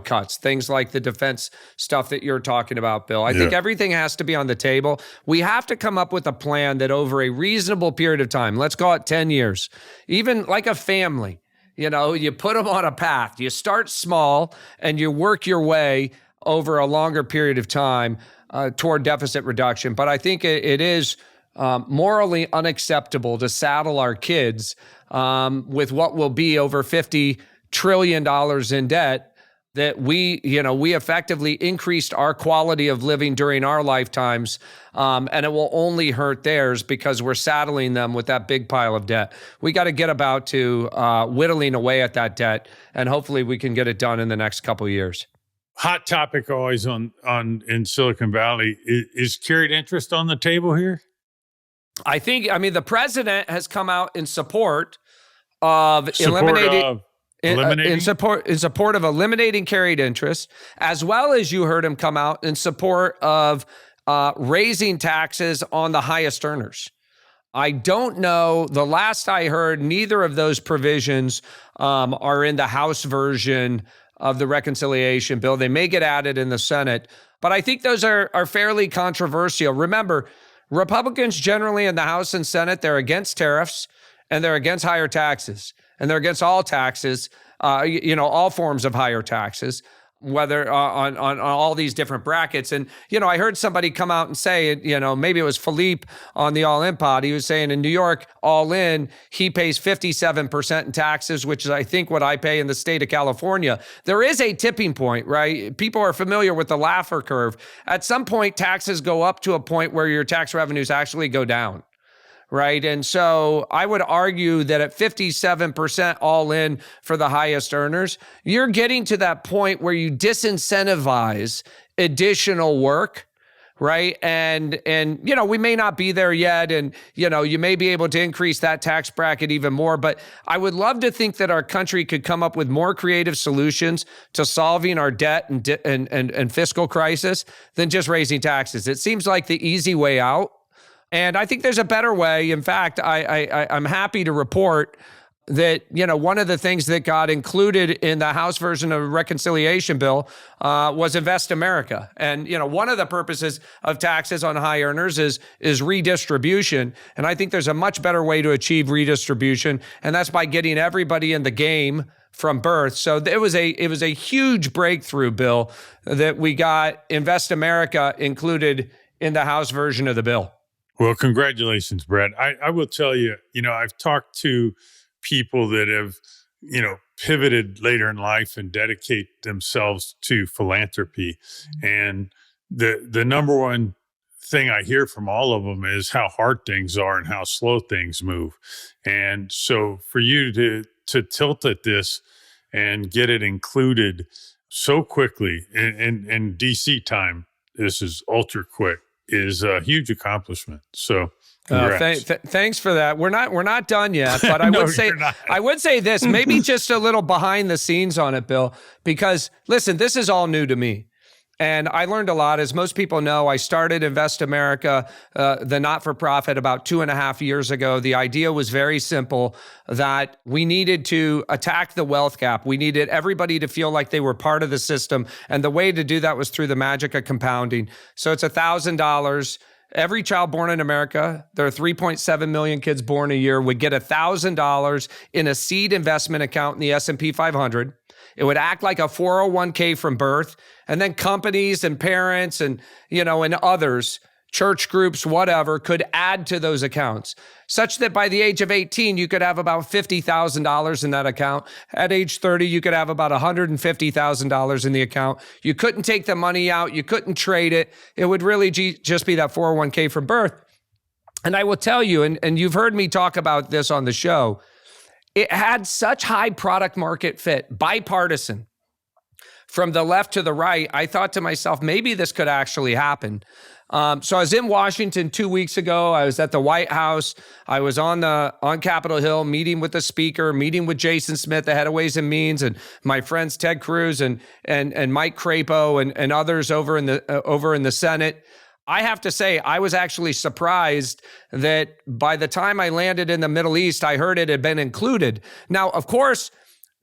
cuts, things like the defense stuff that you're talking about, Bill. I think everything has to be on the table. We have to come up with a plan that over a reasonable period of time, let's call it 10 years, even like a family, you put them on a path. You start small and you work your way over a longer period of time toward deficit reduction. But I think it is morally unacceptable to saddle our kids with what will be over $50 trillion in debt that we effectively increased our quality of living during our lifetimes, and it will only hurt theirs because we're saddling them with that big pile of debt. We got to get about to whittling away at that debt, and hopefully we can get it done in the next couple of years. Hot topic always in Silicon Valley. Is carried interest on the table here? I the president has come out in support of eliminating in support of eliminating carried interest, as well as you heard him come out in support of raising taxes on the highest earners. I don't know. The last I heard, neither of those provisions are in the House version of the reconciliation bill. They may get added in the Senate, but I think those are fairly controversial. Remember, Republicans generally in the House and Senate, they're against tariffs and they're against higher taxes. And they're against all taxes, all forms of higher taxes, whether on all these different brackets. And, I heard somebody come out and say, maybe it was Philippe on the All In pod. He was saying in New York, All In, he pays 57% in taxes, which is, I think, what I pay in the state of California. There is a tipping point, right? People are familiar with the Laffer curve. At some point, taxes go up to a point where your tax revenues actually go down. Right. And so I would argue that at 57% all in for the highest earners, you're getting to that point where you disincentivize additional work right? And we may not be there yet, and you may be able to increase that tax bracket even more, but I would love to think that our country could come up with more creative solutions to solving our debt and fiscal crisis than just raising taxes. It seems like the easy way out, and I think there's a better way. In fact, I'm happy to report that, one of the things that got included in the House version of the reconciliation bill was Invest America. And, one of the purposes of taxes on high earners is redistribution. And I think there's a much better way to achieve redistribution, and that's by getting everybody in the game from birth. So it was a huge breakthrough bill that we got Invest America included in the House version of the bill. Well, congratulations, Brad. I will tell you, I've talked to people that have, pivoted later in life and dedicate themselves to philanthropy. And the number one thing I hear from all of them is how hard things are and how slow things move. And so for you to tilt at this and get it included so quickly in DC time, this is ultra quick, is a huge accomplishment. So thanks for that. We're not done yet, but I would say this, maybe just a little behind the scenes on it, Bill, because listen, this is all new to me. And I learned a lot. As most people know, I started Invest America, the not-for-profit, about 2.5 years ago. The idea was very simple, that we needed to attack the wealth gap. We needed everybody to feel like they were part of the system. And the way to do that was through the magic of compounding. So it's $1,000. Every child born in America, there are 3.7 million kids born a year, would get $1,000 in a seed investment account in the S&P 500. It would act like a 401k from birth. And then companies and parents and others, church groups, whatever, could add to those accounts, such that by the age of 18, you could have about $50,000 in that account. At age 30, you could have about $150,000 in the account. You couldn't take the money out. You couldn't trade it. It would really just be that 401k from birth. And I will tell you, and you've heard me talk about this on the show, it had such high product market fit, bipartisan, from the left to the right. I thought to myself, maybe this could actually happen. So I was in Washington 2 weeks ago. I was at the White House. I was on Capitol Hill, meeting with the speaker, meeting with Jason Smith, the head of Ways and Means, and my friends Ted Cruz and Mike Crapo and others over in the Senate. I have to say, I was actually surprised that by the time I landed in the Middle East, I heard it had been included. Now, of course,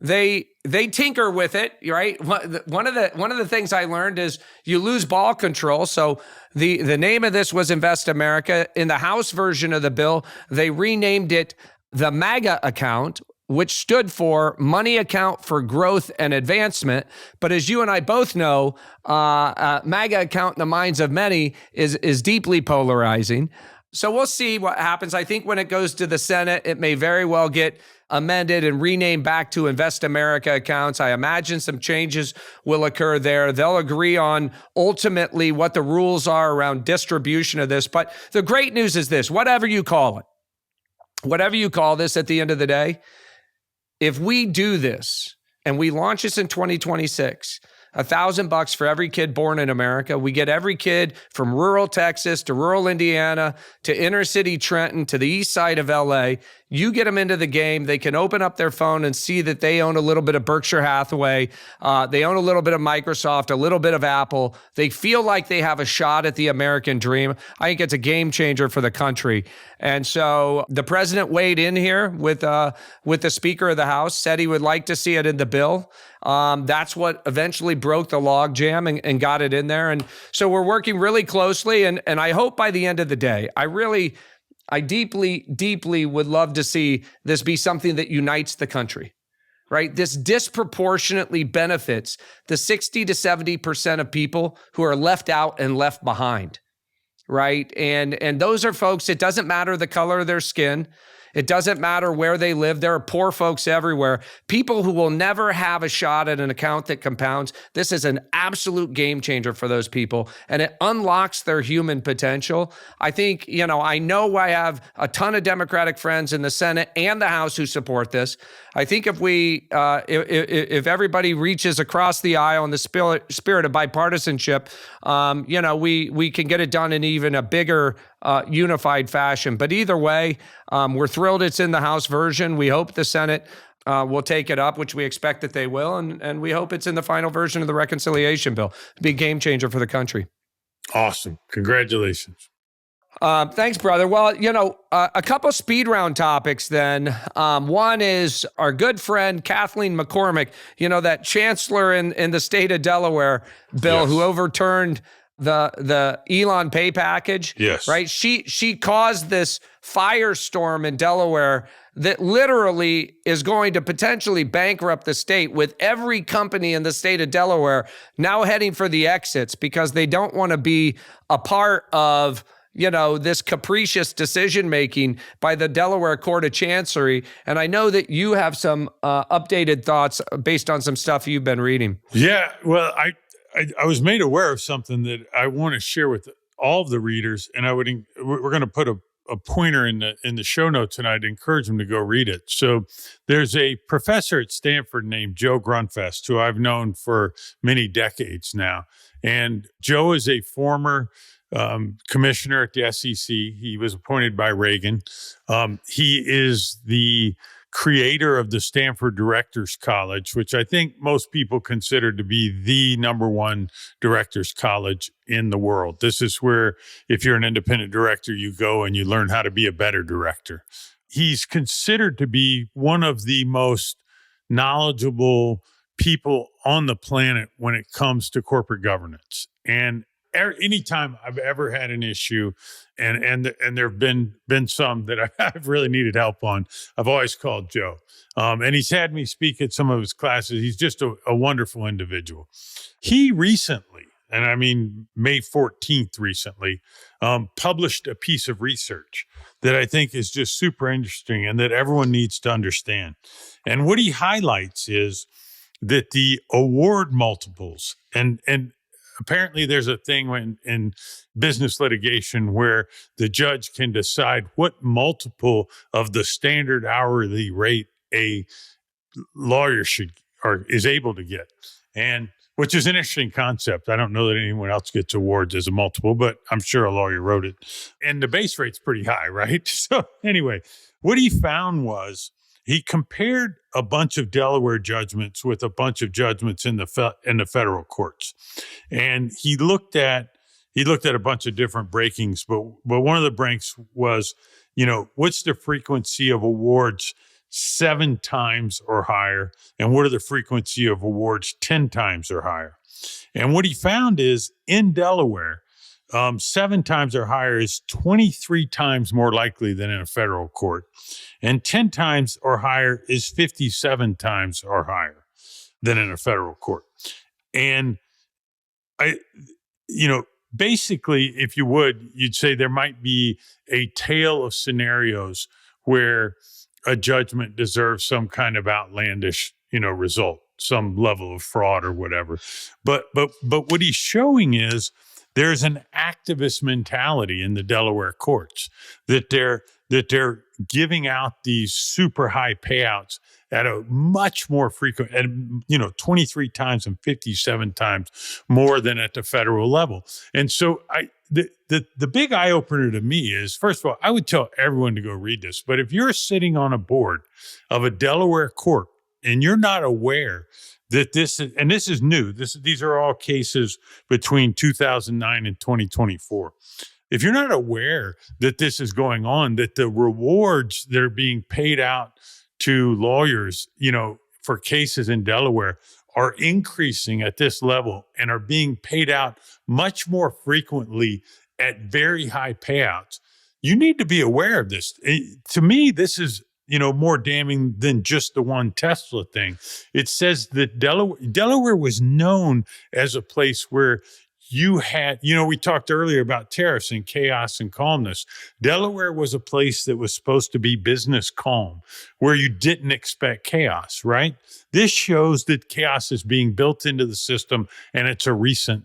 they tinker with it, right? One of the things I learned is you lose ball control. So the name of this was Invest America. In the House version of the bill, they renamed it the MAGA account, which stood for Money Account for Growth and Advancement. But as you and I both know, MAGA account in the minds of many is deeply polarizing. So we'll see what happens. I think when it goes to the Senate, it may very well get amended and renamed back to Invest America accounts. I imagine some changes will occur there. They'll agree on ultimately what the rules are around distribution of this. But the great news is this, whatever you call this at the end of the day, if we do this and we launch this in 2026, $1,000 for every kid born in America. We get every kid from rural Texas to rural Indiana to inner city Trenton to the east side of LA. You get them into the game. They can open up their phone and see that they own a little bit of Berkshire Hathaway. They own a little bit of Microsoft, a little bit of Apple. They feel like they have a shot at the American dream. I think it's a game changer for the country. And so the president weighed in here with the Speaker of the House, said he would like to see it in the bill. That's what eventually broke the log jam and got it in there. And so we're working really closely. And I hope by the end of the day, I deeply, deeply would love to see this be something that unites the country, right? This disproportionately benefits the 60 to 70% of people who are left out and left behind, right? And those are folks, it doesn't matter the color of their skin. It doesn't matter where they live. There are poor folks everywhere, people who will never have a shot at an account that compounds. This is an absolute game changer for those people, and it unlocks their human potential. I think, I know I have a ton of Democratic friends in the Senate and the House who support this. I think if everybody reaches across the aisle in the spirit of bipartisanship, we can get it done in even a bigger unified fashion. But either way, we're thrilled it's in the House version. We hope the Senate will take it up, which we expect that they will, and we hope it's in the final version of the reconciliation bill. Big game changer for the country. Awesome. Congratulations. Thanks, brother. Well, a couple speed round topics then. One is our good friend Kathleen McCormick, that chancellor in the state of Delaware, Bill, Yes. who overturned the Elon pay package. Yes. Right? She caused this firestorm in Delaware that literally is going to potentially bankrupt the state, with every company in the state of Delaware now heading for the exits because they don't want to be a part of this capricious decision-making by the Delaware Court of Chancery. And I know that you have some updated thoughts based on some stuff you've been reading. Yeah, well, I was made aware of something that I want to share with all of the readers, and we're going to put a pointer in the show notes, and I'd encourage them to go read it. So there's a professor at Stanford named Joe Grunfest, who I've known for many decades now. And Joe is a former commissioner at the SEC. He was appointed by Reagan. He is the creator of the Stanford Directors College, which I think most people consider to be the number one directors college in the world. This is where, if you're an independent director, you go and you learn how to be a better director. He's considered to be one of the most knowledgeable people on the planet when it comes to corporate governance. And anytime I've ever had an issue, and there have been some that I've really needed help on, I've always called Joe. And he's had me speak at some of his classes. He's just a wonderful individual. He recently, and I mean May 14th recently, published a piece of research that I think is just super interesting and that everyone needs to understand. And what he highlights is that the award multiples, and apparently there's a thing in business litigation where the judge can decide what multiple of the standard hourly rate a lawyer should or is able to get, and which is an interesting concept. I don't know that anyone else gets awards as a multiple, but I'm sure a lawyer wrote it. And the base rate's pretty high, right? So anyway, what he found was he compared a bunch of Delaware judgments with a bunch of judgments in the federal courts, and he looked at a bunch of different breakings. But one of the breaks was, what's the frequency of awards 7 times or higher, and what are the frequency of awards 10 times or higher? And what he found is in Delaware, 7 times or higher is 23 times more likely than in a federal court. And 10 times or higher is 57 times or higher than in a federal court. And basically, if you would, you'd say there might be a tale of scenarios where a judgment deserves some kind of outlandish, result, some level of fraud or whatever. But what he's showing is there's an activist mentality in the Delaware courts that they're giving out these super high payouts at a much more frequent, 23 times and 57 times more than at the federal level. And so the big eye opener to me is, first of all, I would tell everyone to go read this, but if you're sitting on a board of a Delaware court and you're not aware that this is new, these are all cases between 2009 and 2024. If you're not aware that this is going on, that the rewards that are being paid out to lawyers, for cases in Delaware are increasing at this level and are being paid out much more frequently at very high payouts, you need to be aware of this. To me, this is, more damning than just the one Tesla thing. It says that Delaware was known as a place where you had, we talked earlier about tariffs and chaos and calmness. Delaware was a place that was supposed to be business calm, where you didn't expect chaos, right? This shows that chaos is being built into the system, and it's a recent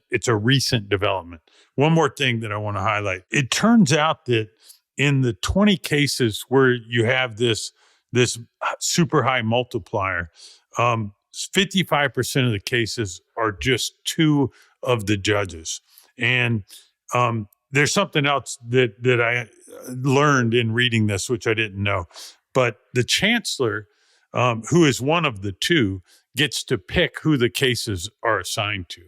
development. One more thing that I want to highlight. It turns out that in the 20 cases where you have this super high multiplier, 55% of the cases are just two of the judges. And there's something else that I learned in reading this, which I didn't know. But the chancellor, who is one of the two, gets to pick who the cases are assigned to.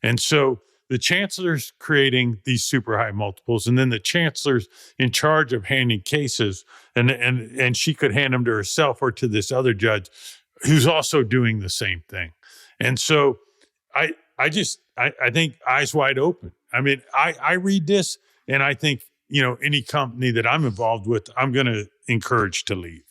And so the chancellor's creating these super high multiples, and then the chancellor's in charge of handing cases, and she could hand them to herself or to this other judge who's also doing the same thing. And so I think eyes wide open. I mean, I read this and I think, any company that I'm involved with, I'm going to encourage to leave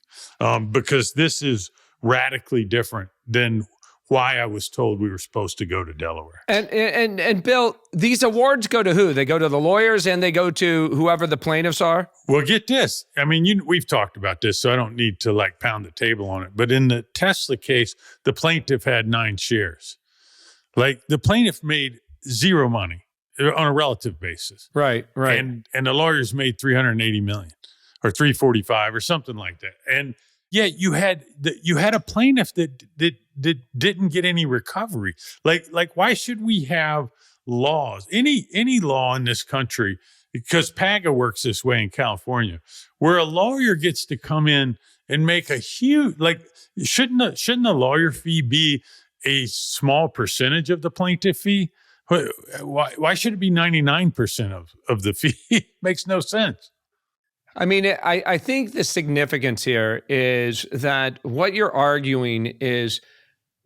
because this is radically different than why I was told we were supposed to go to Delaware. And Bill, these awards go to who? They go to the lawyers and they go to whoever the plaintiffs are? Well, get this. I mean, we've talked about this, so I don't need to pound the table on it. But in the Tesla case, the plaintiff had 9 shares. The plaintiff made zero money on a relative basis. Right. And the lawyers made $380 million or $345 or something like that. And yeah, you had a plaintiff that didn't get any recovery. Why should we have laws, any law in this country, because PAGA works this way in California, where a lawyer gets to come in and make a huge, shouldn't the lawyer fee be a small percentage of the plaintiff fee? Why should it be 99% of the fee? Makes no sense. I mean, I think the significance here is that what you're arguing is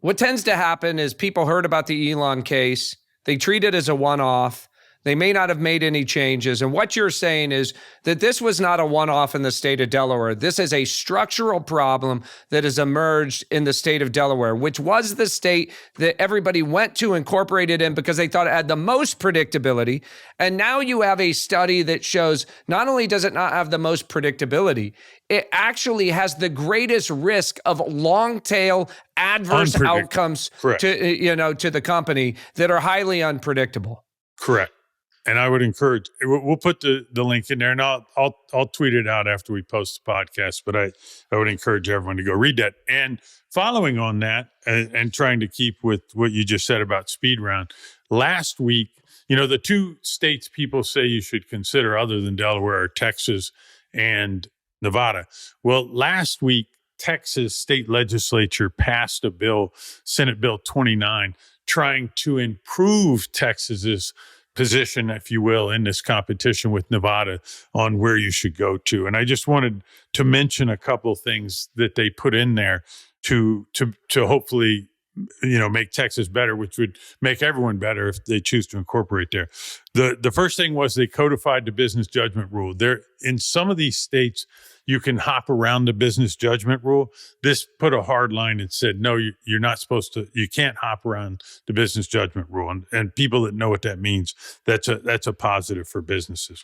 what tends to happen is people heard about the Elon case. They treat it as a one-off. They may not have made any changes. And what you're saying is that this was not a one-off in the state of Delaware. This is a structural problem that has emerged in the state of Delaware, which was the state that everybody went to incorporate it in because they thought it had the most predictability. And now you have a study that shows not only does it not have the most predictability, it actually has the greatest risk of long-tail adverse outcomes to the company that are highly unpredictable. Correct. And I would encourage, we'll put the link in there, and I'll tweet it out after we post the podcast, but I would encourage everyone to go read that. And following on that and trying to keep with what you just said about speed round, last week, the 2 states people say you should consider other than Delaware are Texas and Nevada. Well, last week, Texas state legislature passed a bill, Senate Bill 29, trying to improve Texas's position, if you will, in this competition with Nevada on where you should go to. And I just wanted to mention a couple of things that they put in there to hopefully, make Texas better, which would make everyone better if they choose to incorporate there. The first thing was they codified the business judgment rule. There, in some of these states, you can hop around the business judgment rule. This put a hard line and said, no, you're not supposed to, you can't hop around the business judgment rule. And people that know what that means, that's a positive for businesses.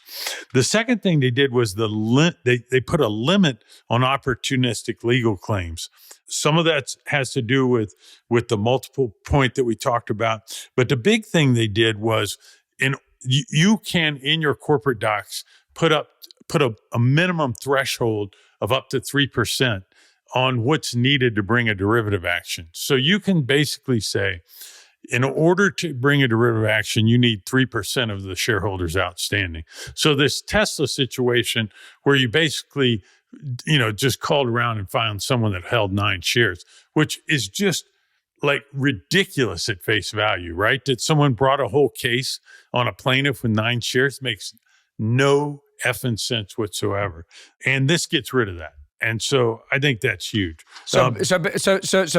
The second thing they did was they put a limit on opportunistic legal claims. Some of that has to do with the multiple point that we talked about. But the big thing they did was you can, in your corporate docs, put a minimum threshold of up to 3% on what's needed to bring a derivative action. So you can basically say, in order to bring a derivative action, you need 3% of the shareholders outstanding. So this Tesla situation where you basically, just called around and found someone that held 9 shares, which is just ridiculous at face value, right? That someone brought a whole case on a plaintiff with 9 shares makes no effing sense whatsoever. And this gets rid of that. And so I think that's huge. So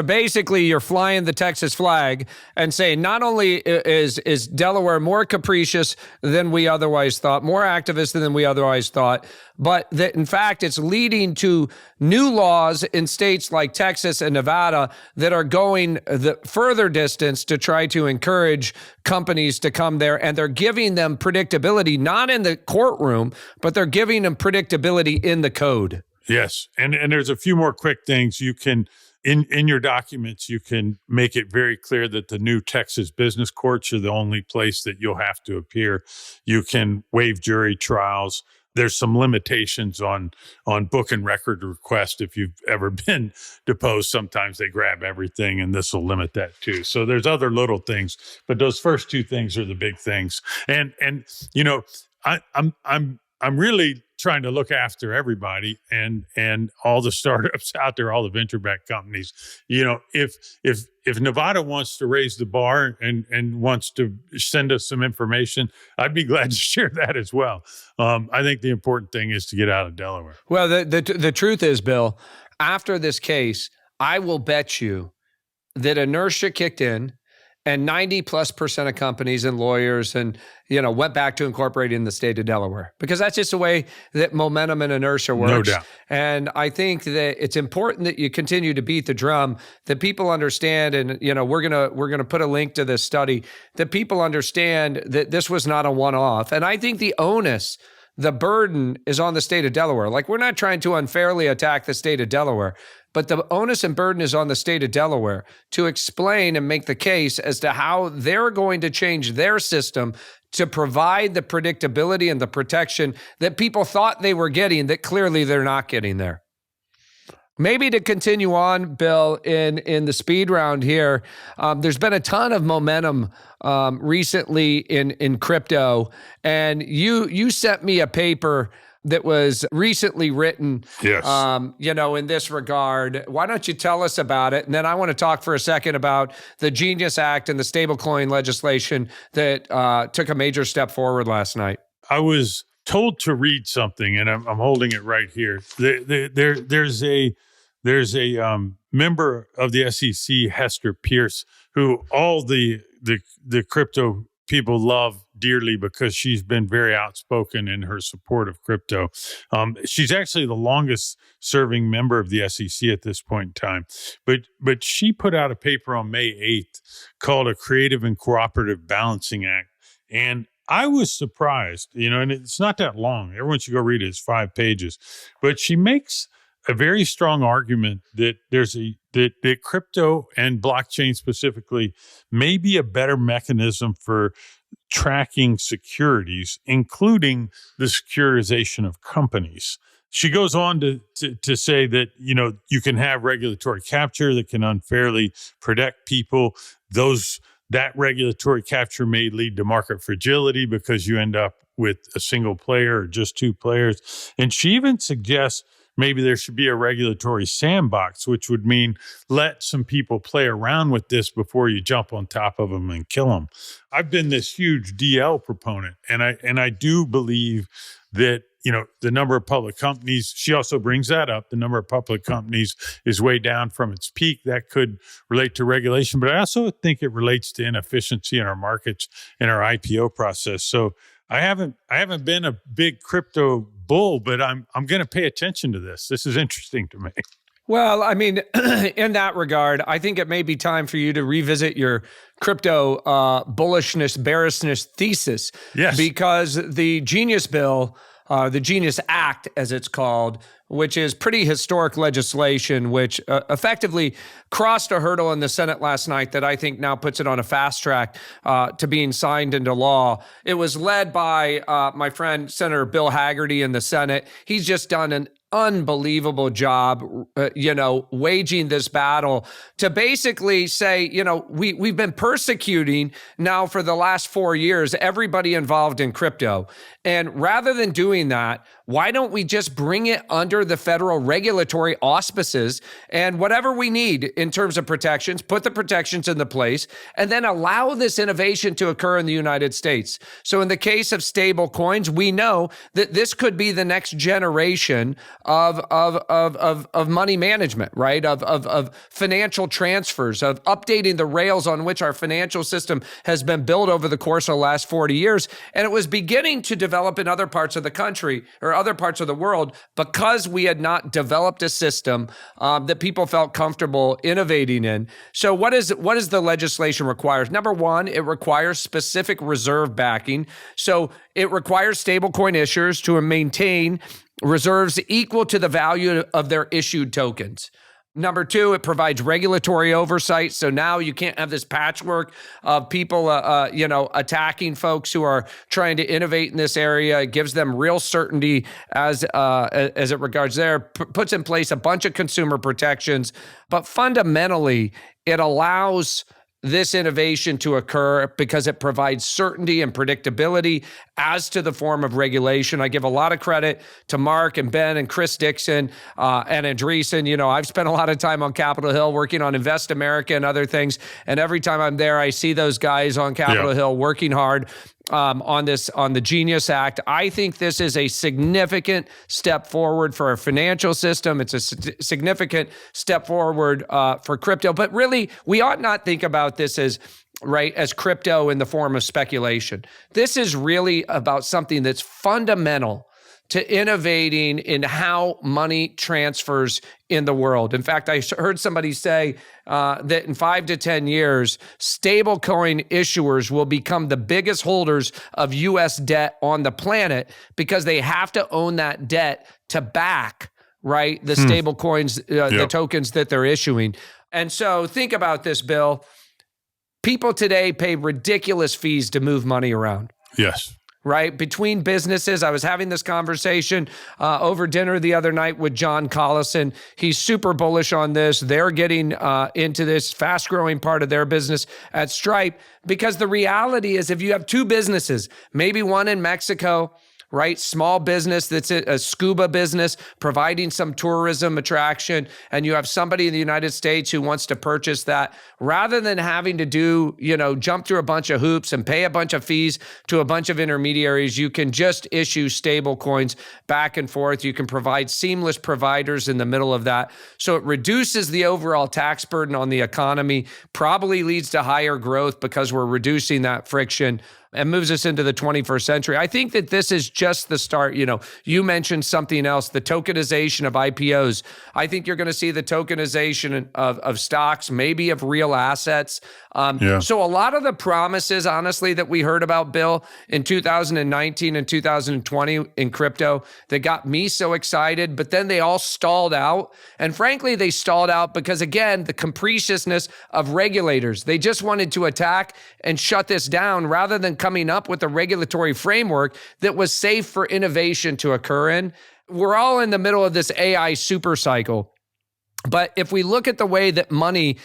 basically, you're flying the Texas flag and saying not only is Delaware more capricious than we otherwise thought, more activist than we otherwise thought, but that in fact it's leading to new laws in states like Texas and Nevada that are going the further distance to try to encourage companies to come there, and they're giving them predictability, not in the courtroom, but they're giving them predictability in the code. Yes. And there's a few more quick things you can, in your documents, you can make it very clear that the new Texas business courts are the only place that you'll have to appear. You can waive jury trials. There's some limitations on book and record request. If you've ever been deposed, sometimes they grab everything, and this will limit that too. So there's other little things, but those first two things are the big things. And you know, I'm really trying to look after everybody and all the startups out there, all the venture-backed companies. You know, if Nevada wants to raise the bar and wants to send us some information, I'd be glad to share that as well. I think the important thing is to get out of Delaware. Well, the truth is, Bill, after this case, I will bet you that inertia kicked in, and 90+% of companies and lawyers and, went back to incorporating the state of Delaware, because that's just the way that momentum and inertia works. No doubt. And I think that it's important that you continue to beat the drum, that people understand. And, we're going to put a link to this study, that people understand that this was not a one-off. And I think the onus, the burden is on the state of Delaware. Like, we're not trying to unfairly attack the state of Delaware, but the onus and burden is on the state of Delaware to explain and make the case as to how they're going to change their system to provide the predictability and the protection that people thought they were getting, that clearly they're not getting there. Maybe to continue on, Bill, in the speed round here, there's been a ton of momentum recently in crypto, and you sent me a paper that was recently written, yes. In this regard. Why don't you tell us about it? And then I want to talk for a second about the Genius Act and the stablecoin legislation that took a major step forward last night. I was told to read something, and I'm holding it right here. There's a member of the SEC, Hester Pierce, who all the crypto people love dearly because she's been very outspoken in her support of crypto. She's actually the longest serving member of the SEC at this point in time. But she put out a paper on May 8th called A Creative and Cooperative Balancing Act. And I was surprised, and it's not that long. Everyone should go read it. It's 5 pages. But she makes a very strong argument that that crypto and blockchain specifically may be a better mechanism for tracking securities, including the securitization of companies. She goes on to say that, you can have regulatory capture that can unfairly protect people. That regulatory capture may lead to market fragility because you end up with a single player or just two players. And she even suggests maybe there should be a regulatory sandbox, which would mean let some people play around with this before you jump on top of them and kill them. I've been this huge DL proponent, and I do believe that, the number of public companies, she also brings that up, the number of public companies is way down from its peak. That could relate to regulation, but I also think it relates to inefficiency in our markets and our IPO process. So I haven't been a big crypto bull, but I'm going to pay attention to this. This is interesting to me. Well, I mean, in that regard, I think it may be time for you to revisit your crypto bullishness, bearishness thesis. Yes. Because the Genius Bill, the Genius Act, as it's called, which is pretty historic legislation, which effectively crossed a hurdle in the Senate last night that I think now puts it on a fast track to being signed into law. It was led by my friend, Senator Bill Hagerty in the Senate. He's just done an unbelievable job, waging this battle to basically say, we've been persecuting now for the last 4 years, everybody involved in crypto. And rather than doing that, why don't we just bring it under the federal regulatory auspices, and whatever we need in terms of protections, put the protections into place, and then allow this innovation to occur in the United States. So in the case of stable coins, we know that this could be the next generation of money management, right? Of financial transfers, of updating the rails on which our financial system has been built over the course of the last 40 years. And it was beginning to develop in other parts of the country or other parts of the world because we had not developed a system that people felt comfortable innovating in. So what does the legislation requires? Number one, it requires specific reserve backing. So it requires stablecoin issuers to maintain reserves equal to the value of their issued tokens. Number two, it provides regulatory oversight. So now you can't have this patchwork of people, attacking folks who are trying to innovate in this area. It gives them real certainty as it regards there, puts in place a bunch of consumer protections. But fundamentally, it allows this innovation to occur because it provides certainty and predictability as to the form of regulation. I give a lot of credit to Mark and Ben and Chris Dixon and Andreessen. I've spent a lot of time on Capitol Hill working on Invest America and other things. And every time I'm there, I see those guys on Capitol Hill working hard on the Genius Act. I think this is a significant step forward for our financial system. It's a significant step forward for crypto. But really, we ought not think about this as crypto in the form of speculation. This is really about something that's fundamental to innovating in how money transfers in the world. In fact, I heard somebody say that in 5 to 10 years, stablecoin issuers will become the biggest holders of U.S. debt on the planet because they have to own that debt to back, the stablecoins, the tokens that they're issuing. And so think about this, Bill. People today pay ridiculous fees to move money around. Yes. Right? Between businesses. I was having this conversation over dinner the other night with John Collison. He's super bullish on this. They're getting into this fast-growing part of their business at Stripe because the reality is if you have two businesses, maybe one in Mexico, small business that's a scuba business providing some tourism attraction, and you have somebody in the United States who wants to purchase that, rather than having to jump through a bunch of hoops and pay a bunch of fees to a bunch of intermediaries, you can just issue stable coins back and forth. You can provide seamless providers in the middle of that. So it reduces the overall tax burden on the economy, probably leads to higher growth because we're reducing that friction, and moves us into the 21st century. I think that this is just the start. You mentioned something else, the tokenization of IPOs. I think you're going to see the tokenization of stocks, maybe of real assets. So a lot of the promises, honestly, that we heard about, Bill, in 2019 and 2020 in crypto that got me so excited, but then they all stalled out. And frankly, they stalled out because, again, the capriciousness of regulators. They just wanted to attack and shut this down rather than coming up with a regulatory framework that was safe for innovation to occur in. We're all in the middle of this AI super cycle. But if we look at the way that money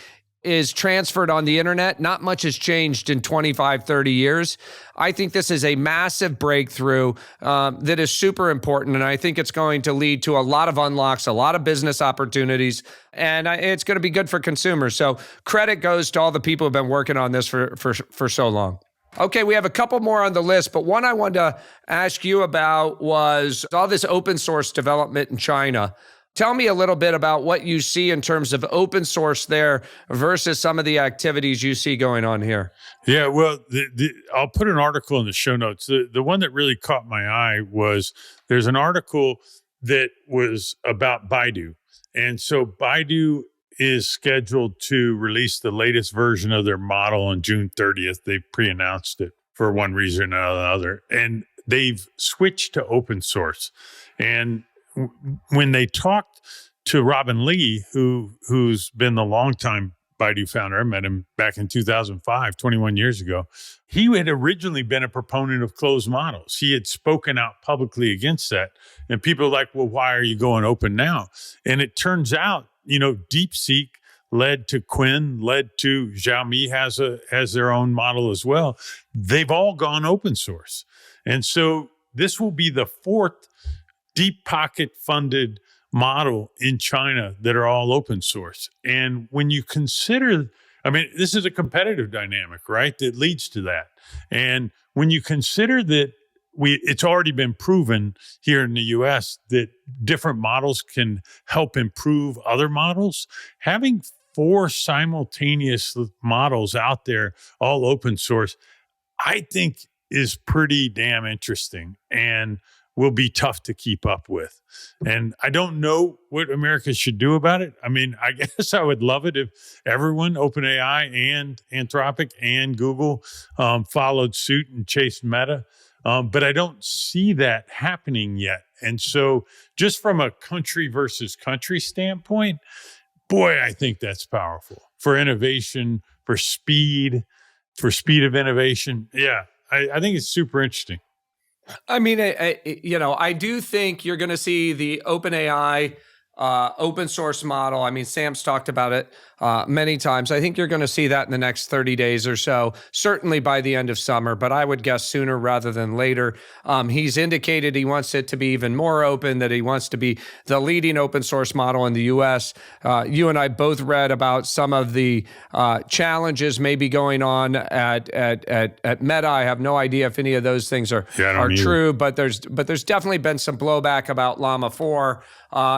is transferred on the internet, not much has changed in 25, 30 years. I think this is a massive breakthrough that is super important. And I think it's going to lead to a lot of unlocks, a lot of business opportunities, and it's going to be good for consumers. So credit goes to all the people who've been working on this for so long. Okay, we have a couple more on the list, but one I wanted to ask you about was all this open source development in China. Tell me a little bit about what you see in terms of open source there versus some of the activities you see going on here. Yeah, well, I'll put an article in the show notes. The one that really caught my eye was there's an article that was about Baidu. And so Baidu is scheduled to release the latest version of their model on June 30th. They pre-announced it for one reason or another. And they've switched to open source. And when they talked to Robin Lee, who's been the longtime Baidu founder, I met him back in 2005, 21 years ago. He had originally been a proponent of closed models. He had spoken out publicly against that. And people are like, well, why are you going open now? And it turns out, DeepSeek led to Quinn, led to Xiaomi has their own model as well. They've all gone open source. And so this will be the fourth deep pocket funded model in China that are all open source. And when you consider, this is a competitive dynamic, right? That leads to that. And when you consider that it's already been proven here in the US that different models can help improve other models. Having 4 simultaneous models out there, all open source, I think is pretty damn interesting and will be tough to keep up with. And I don't know what America should do about it. I mean, I guess I would love it if everyone, OpenAI and Anthropic and Google, followed suit and chased Meta. But I don't see that happening yet. And so just from a country versus country standpoint, boy, I think that's powerful for innovation, for speed of innovation. Yeah, I think it's super interesting. I mean, I do think you're going to see the OpenAI open source model. I mean, Sam's talked about it many times. I think you're going to see that in the next 30 days or so, certainly by the end of summer, but I would guess sooner rather than later. He's indicated he wants it to be even more open, that he wants to be the leading open source model in the US. You and I both read about some of the challenges maybe going on at Meta. I have no idea if any of those things are true, but there's definitely been some blowback about Llama 4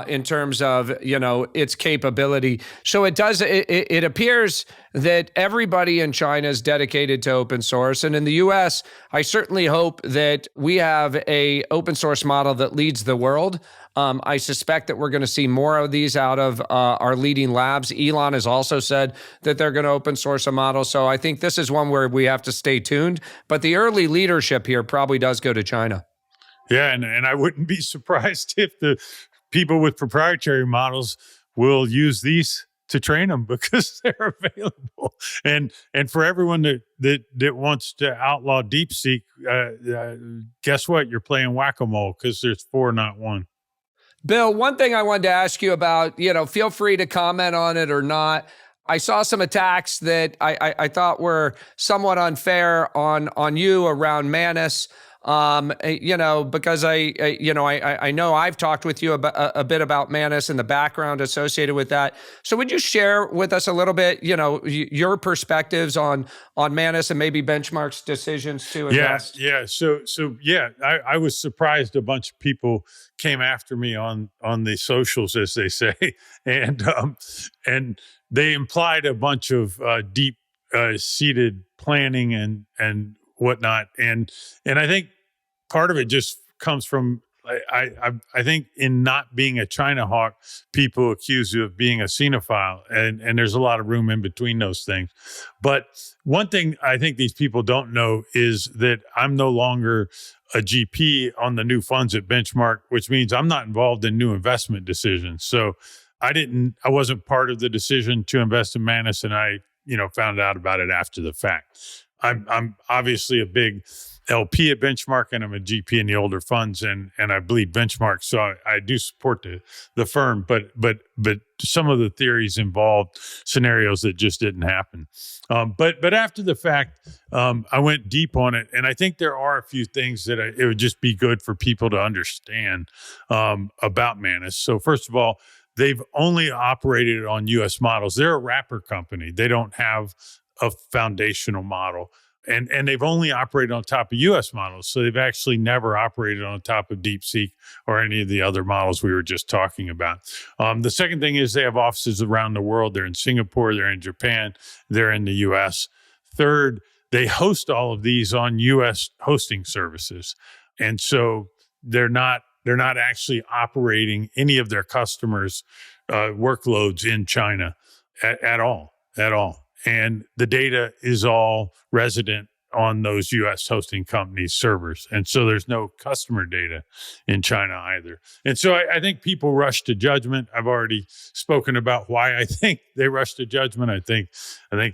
in terms of, its capability. So it appears that everybody in China is dedicated to open source. And in the US, I certainly hope that we have a open source model that leads the world. I suspect that we're going to see more of these out of our leading labs. Elon has also said that they're going to open source a model. So I think this is one where we have to stay tuned. But the early leadership here probably does go to China. Yeah, and I wouldn't be surprised if the people with proprietary models will use these to train them because they're available. And for everyone that wants to outlaw DeepSeek, guess what? You're playing whack-a-mole because there's 4, not 1. Bill, one thing I wanted to ask you about, feel free to comment on it or not. I saw some attacks that I thought were somewhat unfair on you around Manus. Because I know I've talked with you a bit about Manus and the background associated with that. So would you share with us a little bit, your perspectives on Manus and maybe Benchmark's decisions to invest? Yeah. So I was surprised a bunch of people came after me on the socials, as they say, and they implied a bunch of deep seated planning and whatnot. And I think part of it just comes from, I think in not being a China hawk, people accuse you of being a xenophile. And there's a lot of room in between those things. But one thing I think these people don't know is that I'm no longer a GP on the new funds at Benchmark, which means I'm not involved in new investment decisions. So I wasn't part of the decision to invest in Manus, and I, found out about it after the fact. I'm obviously a big LP at Benchmark, and I'm a GP in the older funds, and I bleed Benchmark, so I do support the firm. But some of the theories involved scenarios that just didn't happen. But after the fact, I went deep on it, and I think there are a few things that it would just be good for people to understand about Manus. So first of all, they've only operated on U.S. models. They're a wrapper company. They don't have a foundational model. And they've only operated on top of U.S. models. So they've actually never operated on top of DeepSeek or any of the other models we were just talking about. The second thing is they have offices around the world. They're in Singapore, they're in Japan, they're in the U.S. Third, they host all of these on U.S. hosting services. And so they're not actually operating any of their customers' workloads in China at all. And the data is all resident on those U.S. hosting companies' servers. And so there's no customer data in China either. And so I think people rush to judgment. I've already spoken about why I think they rush to judgment. I think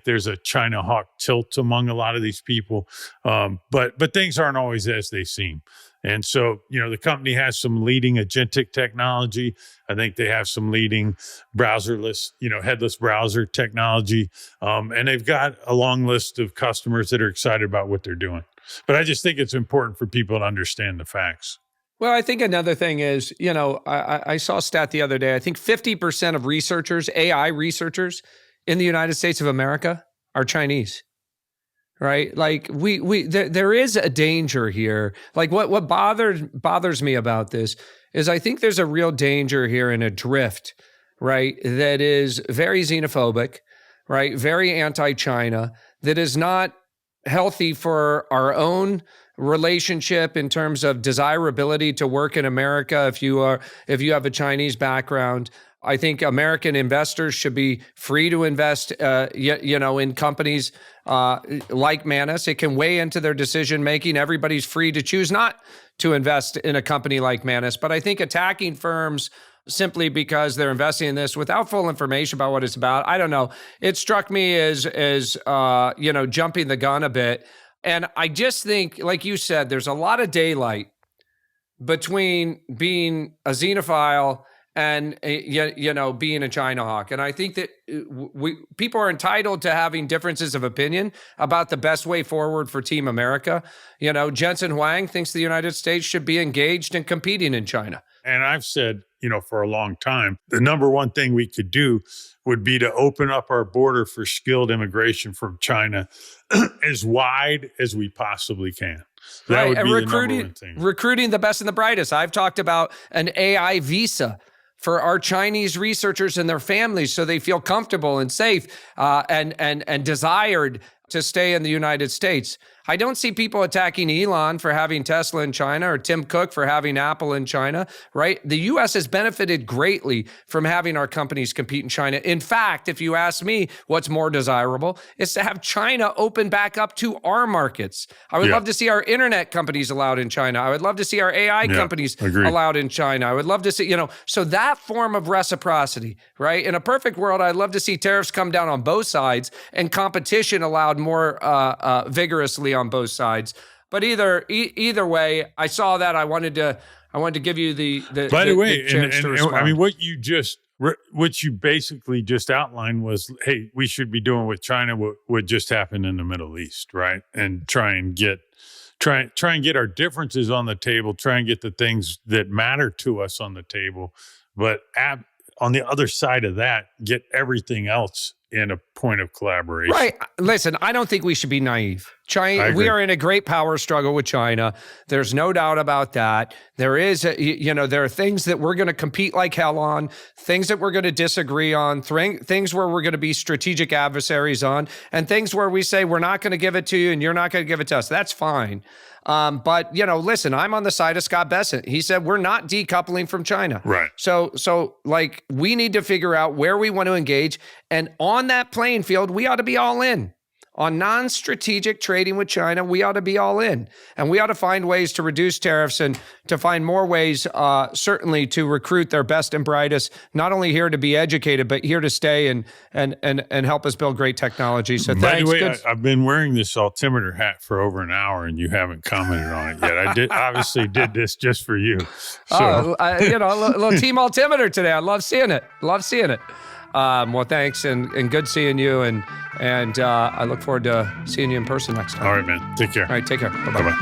there's a China hawk tilt among a lot of these people. But things aren't always as they seem. And so, the company has some leading agentic technology. I think they have some leading browserless, headless browser technology. And they've got a long list of customers that are excited about what they're doing. But I just think it's important for people to understand the facts. Well, I think another thing is, I saw a stat the other day. I think 50% of researchers, AI researchers in the United States of America are Chinese. right? Like there is a danger here. Like what bothers me about this is I think there's a real danger here in a drift, right? That is very xenophobic, right? Very anti-China, that is not healthy for our own relationship in terms of desirability to work in America if you have a Chinese background. I think American investors should be free to invest, in companies like Manus. It can weigh into their decision making. Everybody's free to choose not to invest in a company like Manus. But I think attacking firms simply because they're investing in this without full information about what it's about, I don't know. It struck me as jumping the gun a bit. And I just think, like you said, there's a lot of daylight between being a xenophile and being a China hawk. And I think that people are entitled to having differences of opinion about the best way forward for Team America. Jensen Huang thinks the United States should be engaged in competing in China. And I've said, for a long time, the number one thing we could do would be to open up our border for skilled immigration from China as wide as we possibly can. That would be the number one thing. Recruiting the best and the brightest. I've talked about an AI visa for our Chinese researchers and their families so they feel comfortable and safe and desired to stay in the United States. I don't see people attacking Elon for having Tesla in China or Tim Cook for having Apple in China, right? The U.S. has benefited greatly from having our companies compete in China. In fact, if you ask me what's more desirable, is to have China open back up to our markets. I would love to see our internet companies allowed in China. I would love to see our AI companies allowed in China. I would love to see, so that form of reciprocity, right? In a perfect world, I'd love to see tariffs come down on both sides and competition allowed more vigorously on both sides. But either way, I saw that. I wanted to give you the By the way, chance to respond. I mean, what you basically just outlined was, hey, we should be doing with China what just happened in the Middle East, right? And try and get our differences on the table, try and get the things that matter to us on the table, but on the other side of that, get everything else in a point of collaboration. Right. Listen, I don't think we should be naive. China, we are in a great power struggle with China. There's no doubt about that. There is, there are things that we're going to compete like hell on, things that we're going to disagree on, things where we're going to be strategic adversaries on, and things where we say we're not going to give it to you and you're not going to give it to us. That's fine. But listen, I'm on the side of Scott Bessent. He said we're not decoupling from China. Right. So like we need to figure out where we want to engage, and on that playing field, we ought to be all in. On non-strategic trading with China, we ought to be all in. And we ought to find ways to reduce tariffs and to find more ways, certainly, to recruit their best and brightest, not only here to be educated, but here to stay and help us build great technology. So thanks. By the way, I've been wearing this altimeter hat for over an hour, and you haven't commented on it yet. I obviously did this just for you. So. A little team altimeter today. I love seeing it. Well, thanks, and good seeing you, and I look forward to seeing you in person next time. All right, man. Take care. All right, take care. Bye-bye. Bye-bye.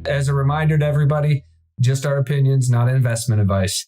As a reminder to everybody, just our opinions, not investment advice.